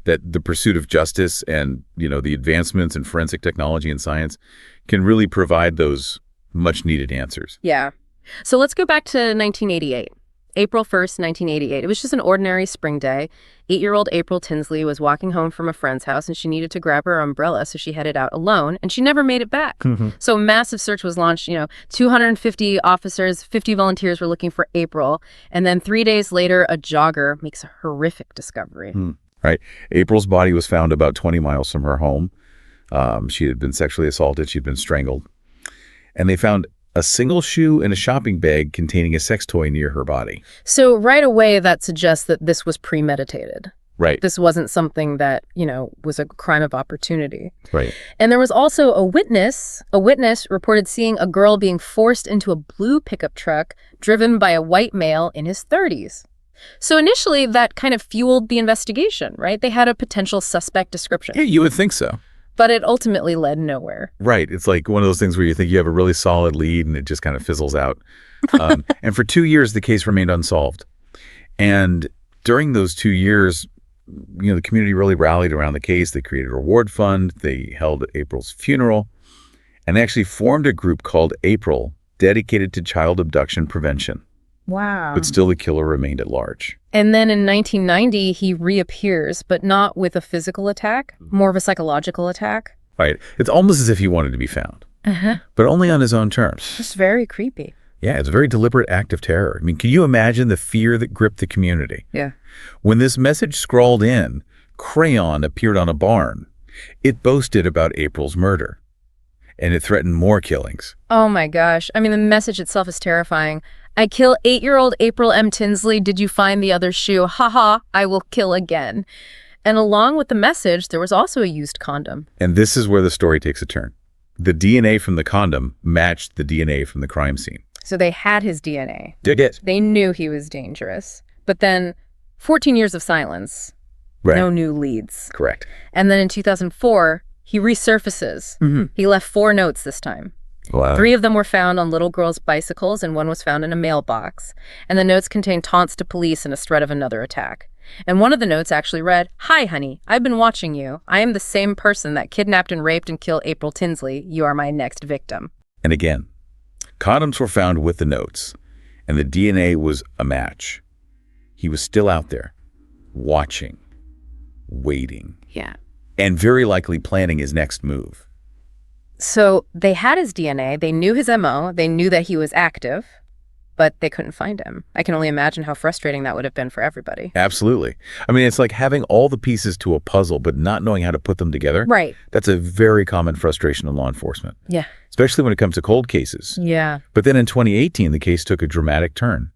that the pursuit of justice and, the advancements in forensic technology and science can really provide those much-needed answers. Yeah. So let's go back to 1988. April 1st, 1988. It was just an ordinary spring day. 8-year-old April Tinsley was walking home from a friend's house, and she needed to grab her umbrella, so she headed out alone, and she never made it back. So a massive search was launched. 250 officers, 50 volunteers were looking for April, and then 3 days later, a jogger makes a horrific discovery. Right. April's body was found about 20 miles from her home. She had been sexually assaulted. She'd been strangled. And they found a single shoe and a shopping bag containing a sex toy near her body. So right away, that suggests that this was premeditated. Right. This wasn't something that, was a crime of opportunity. Right. And there was also a witness. A witness reported seeing a girl being forced into a blue pickup truck driven by a white male in his 30s. So initially, that kind of fueled the investigation, right? They had a potential suspect description. Yeah, you would think so. But it ultimately led nowhere. Right. It's like one of those things where you think you have a really solid lead and it just kind of fizzles out. And for 2 years, the case remained unsolved. And during those 2 years, the community really rallied around the case. They created a reward fund. They held April's funeral. And they actually formed a group called April, dedicated to child abduction prevention. Wow. But still the killer remained at large. And then in 1990, he reappears, but not with a physical attack, more of a psychological attack. Right. It's almost as if he wanted to be found, but only on his own terms. Just very creepy. Yeah, it's a very deliberate act of terror. I mean, can you imagine the fear that gripped the community? Yeah. When this message scrawled in, crayon appeared on a barn. It boasted about April's murder, and it threatened more killings. Oh my gosh. I mean, the message itself is terrifying. I kill 8-year-old April M. Tinsley. Did you find the other shoe? Haha, I will kill again. And along with the message, there was also a used condom. And this is where the story takes a turn. The DNA from the condom matched the DNA from the crime scene. So they had his DNA. Dig it. They knew he was dangerous. But then 14 years of silence. Right. No new leads. Correct. And then in 2004, he resurfaces. He left 4 notes this time. Wow. 3 of them were found on little girls' bicycles, and 1 was found in a mailbox. And the notes contained taunts to police and a threat of another attack. And one of the notes actually read, "Hi, honey. I've been watching you. I am the same person that kidnapped and raped and killed April Tinsley. You are my next victim." And again, condoms were found with the notes, and the DNA was a match. He was still out there, watching, waiting, Yeah. and very likely planning his next move. So they had his DNA. They knew his MO. They knew that he was active, but they couldn't find him. I can only imagine how frustrating that would have been for everybody. Absolutely. I mean, it's like having all the pieces to a puzzle, but not knowing how to put them together. Right. That's a very common frustration in law enforcement, Yeah. especially when it comes to cold cases. Yeah. But then in 2018, the case took a dramatic turn,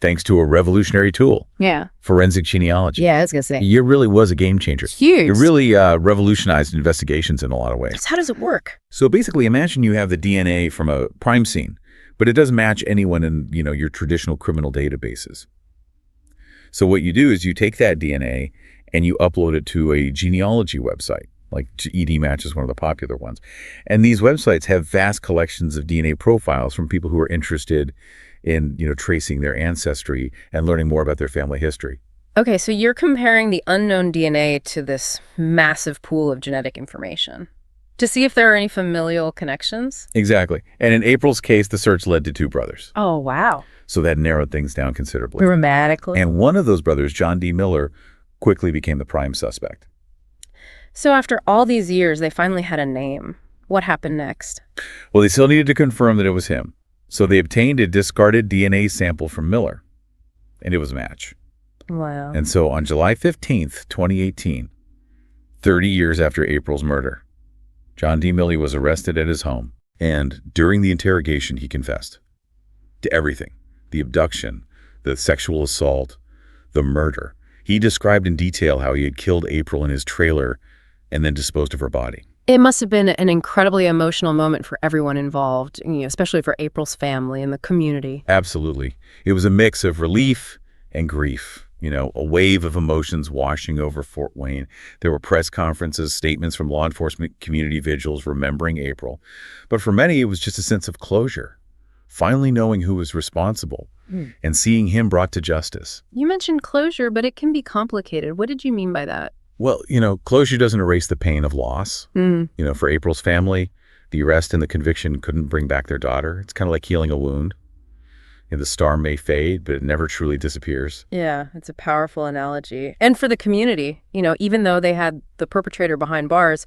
thanks to a revolutionary tool, Yeah. forensic genealogy. Yeah, I was going to say. It really was a game changer. Huge. It really revolutionized investigations in a lot of ways. How does it work? So basically, imagine you have the DNA from a crime scene, but it doesn't match anyone in your traditional criminal databases. So what you do is you take that DNA and you upload it to a genealogy website, like EDmatch is one of the popular ones. And these websites have vast collections of DNA profiles from people who are interested in tracing their ancestry and learning more about their family history. Okay, so you're comparing the unknown DNA to this massive pool of genetic information to see if there are any familial connections? Exactly. And in April's case, the search led to 2 brothers. Oh, wow. So that narrowed things down considerably. Dramatically. And one of those brothers, John D. Miller, quickly became the prime suspect. So after all these years, they finally had a name. What happened next? Well, they still needed to confirm that it was him. So they obtained a discarded DNA sample from Miller, and it was a match. Wow. And so on July 15th, 2018, 30 years after April's murder, John D. Miller was arrested at his home. And during the interrogation, he confessed to everything: the abduction, the sexual assault, the murder. He described in detail how he had killed April in his trailer and then disposed of her body. It must have been an incredibly emotional moment for everyone involved, especially for April's family and the community. Absolutely. It was a mix of relief and grief. A wave of emotions washing over Fort Wayne. There were press conferences, statements from law enforcement, community vigils remembering April. But for many, it was just a sense of closure, finally knowing who was responsible and seeing him brought to justice. You mentioned closure, but it can be complicated. What did you mean by that? Well, closure doesn't erase the pain of loss. For April's family, the arrest and the conviction couldn't bring back their daughter. It's kind of like healing a wound. The star may fade, but it never truly disappears. Yeah, it's a powerful analogy. And for the community, even though they had the perpetrator behind bars,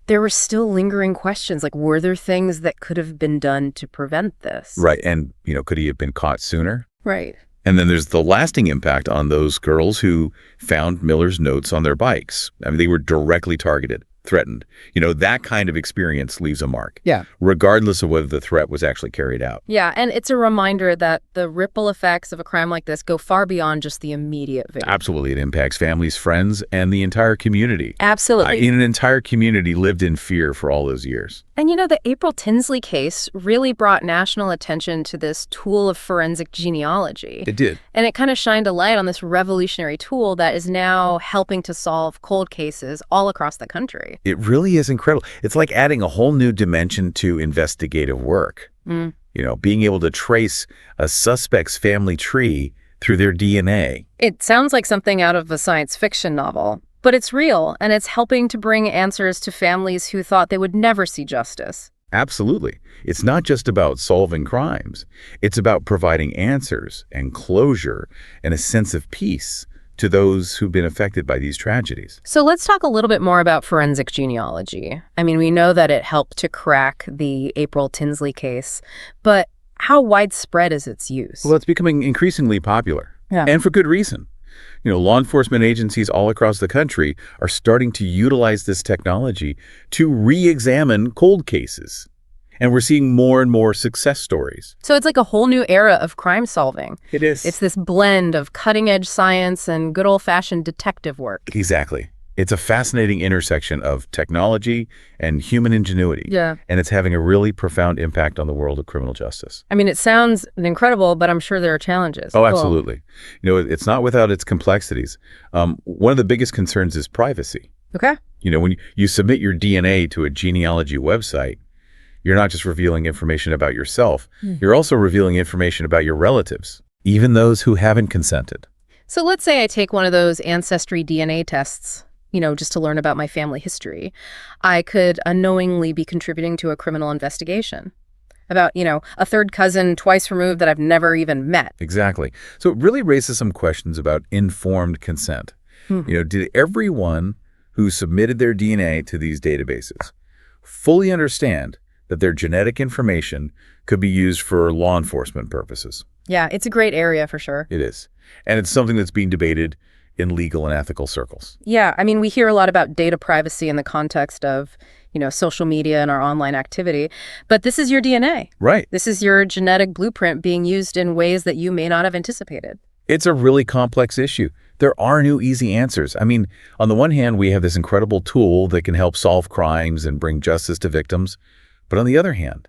there were still lingering questions, like, were there things that could have been done to prevent this? Right. And, could he have been caught sooner? Right. And then there's the lasting impact on those girls who found Miller's notes on their bikes. I mean, they were directly targeted, threatened. That kind of experience leaves a mark. Yeah. Regardless of whether the threat was actually carried out. Yeah, and it's a reminder that the ripple effects of a crime like this go far beyond just the immediate victim. Absolutely. It impacts families, friends, and the entire community. Absolutely. An entire community lived in fear for all those years. And the April Tinsley case really brought national attention to this tool of forensic genealogy. It did. And it kind of shined a light on this revolutionary tool that is now helping to solve cold cases all across the country. crazy. It really is incredible. It's like adding a whole new dimension to investigative work. Being able to trace a suspect's family tree through their DNA. It sounds like something out of a science fiction novel, but it's real, and it's helping to bring answers to families who thought they would never see justice. Absolutely. It's not just about solving crimes. It's about providing answers and closure and a sense of peace to those who've been affected by these tragedies. So let's talk a little bit more about forensic genealogy. I mean, we know that it helped to crack the April Tinsley case, but how widespread is its use? Well, it's becoming increasingly popular, Yeah. and for good reason. Law enforcement agencies all across the country are starting to utilize this technology to re-examine cold cases. And we're seeing more and more success stories. So it's like a whole new era of crime solving. It is. It's this blend of cutting-edge science and good old-fashioned detective work. Exactly. It's a fascinating intersection of technology and human ingenuity. Yeah. And it's having a really profound impact on the world of criminal justice. I mean, it sounds incredible, but I'm sure there are challenges. Oh, absolutely. It's not without its complexities. One of the biggest concerns is privacy. Okay. When you submit your DNA to a genealogy website, you're not just revealing information about yourself, you're also revealing information about your relatives, even those who haven't consented. So let's say I take one of those ancestry DNA tests, just to learn about my family history. I could unknowingly be contributing to a criminal investigation about, a third cousin twice removed that I've never even met. Exactly. So it really raises some questions about informed consent. Did everyone who submitted their DNA to these databases fully understand that their genetic information could be used for law enforcement purposes? Yeah, it's a great area for sure. It is. And it's something that's being debated in legal and ethical circles. Yeah, I mean, we hear a lot about data privacy in the context of, social media and our online activity, but this is your DNA. Right. This is your genetic blueprint being used in ways that you may not have anticipated. It's a really complex issue. There are no easy answers. I mean, on the one hand, we have this incredible tool that can help solve crimes and bring justice to victims. But on the other hand,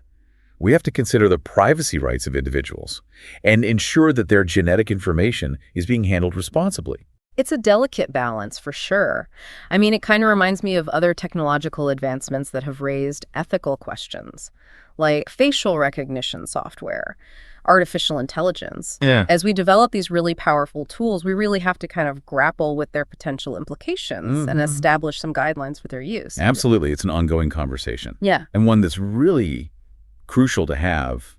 we have to consider the privacy rights of individuals and ensure that their genetic information is being handled responsibly. It's a delicate balance, for sure. I mean, it kind of reminds me of other technological advancements that have raised ethical questions, like facial recognition software, artificial intelligence. Yeah. As we develop these really powerful tools, we really have to kind of grapple with their potential implications and establish some guidelines for their use. Absolutely. It's an ongoing conversation. Yeah. And one that's really crucial to have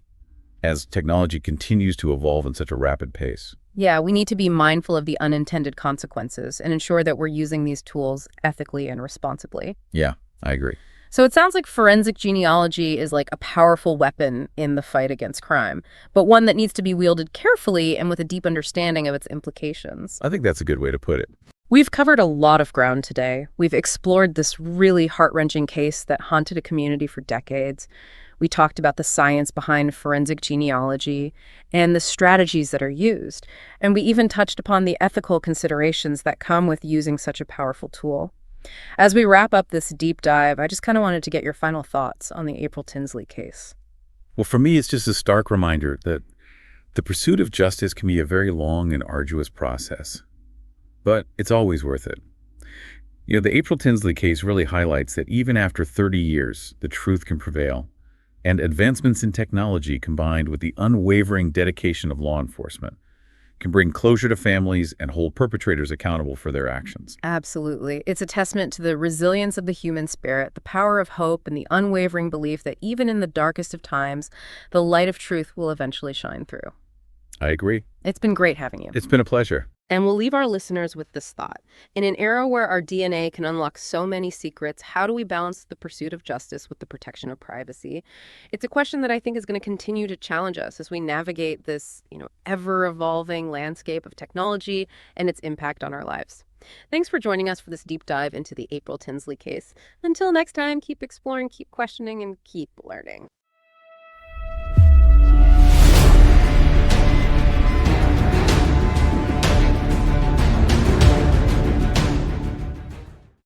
as technology continues to evolve in such a rapid pace. Yeah, we need to be mindful of the unintended consequences and ensure that we're using these tools ethically and responsibly. Yeah, I agree. So it sounds like forensic genealogy is like a powerful weapon in the fight against crime, but one that needs to be wielded carefully and with a deep understanding of its implications. I think that's a good way to put it. We've covered a lot of ground today. We've explored this really heart-wrenching case that haunted a community for decades. We talked about the science behind forensic genealogy and the strategies that are used. And we even touched upon the ethical considerations that come with using such a powerful tool. As we wrap up this deep dive, I just kind of wanted to get your final thoughts on the April Tinsley case. Well, for me, it's just a stark reminder that the pursuit of justice can be a very long and arduous process, but it's always worth it. The April Tinsley case really highlights that even after 30 years, the truth can prevail. And advancements in technology combined with the unwavering dedication of law enforcement can bring closure to families and hold perpetrators accountable for their actions. Absolutely. It's a testament to the resilience of the human spirit, the power of hope, and the unwavering belief that even in the darkest of times, the light of truth will eventually shine through. I agree. It's been great having you. It's been a pleasure. And we'll leave our listeners with this thought. In an era where our DNA can unlock so many secrets, how do we balance the pursuit of justice with the protection of privacy? It's a question that I think is going to continue to challenge us as we navigate this, ever-evolving landscape of technology and its impact on our lives. Thanks for joining us for this deep dive into the April Tinsley case. Until next time, keep exploring, keep questioning, and keep learning.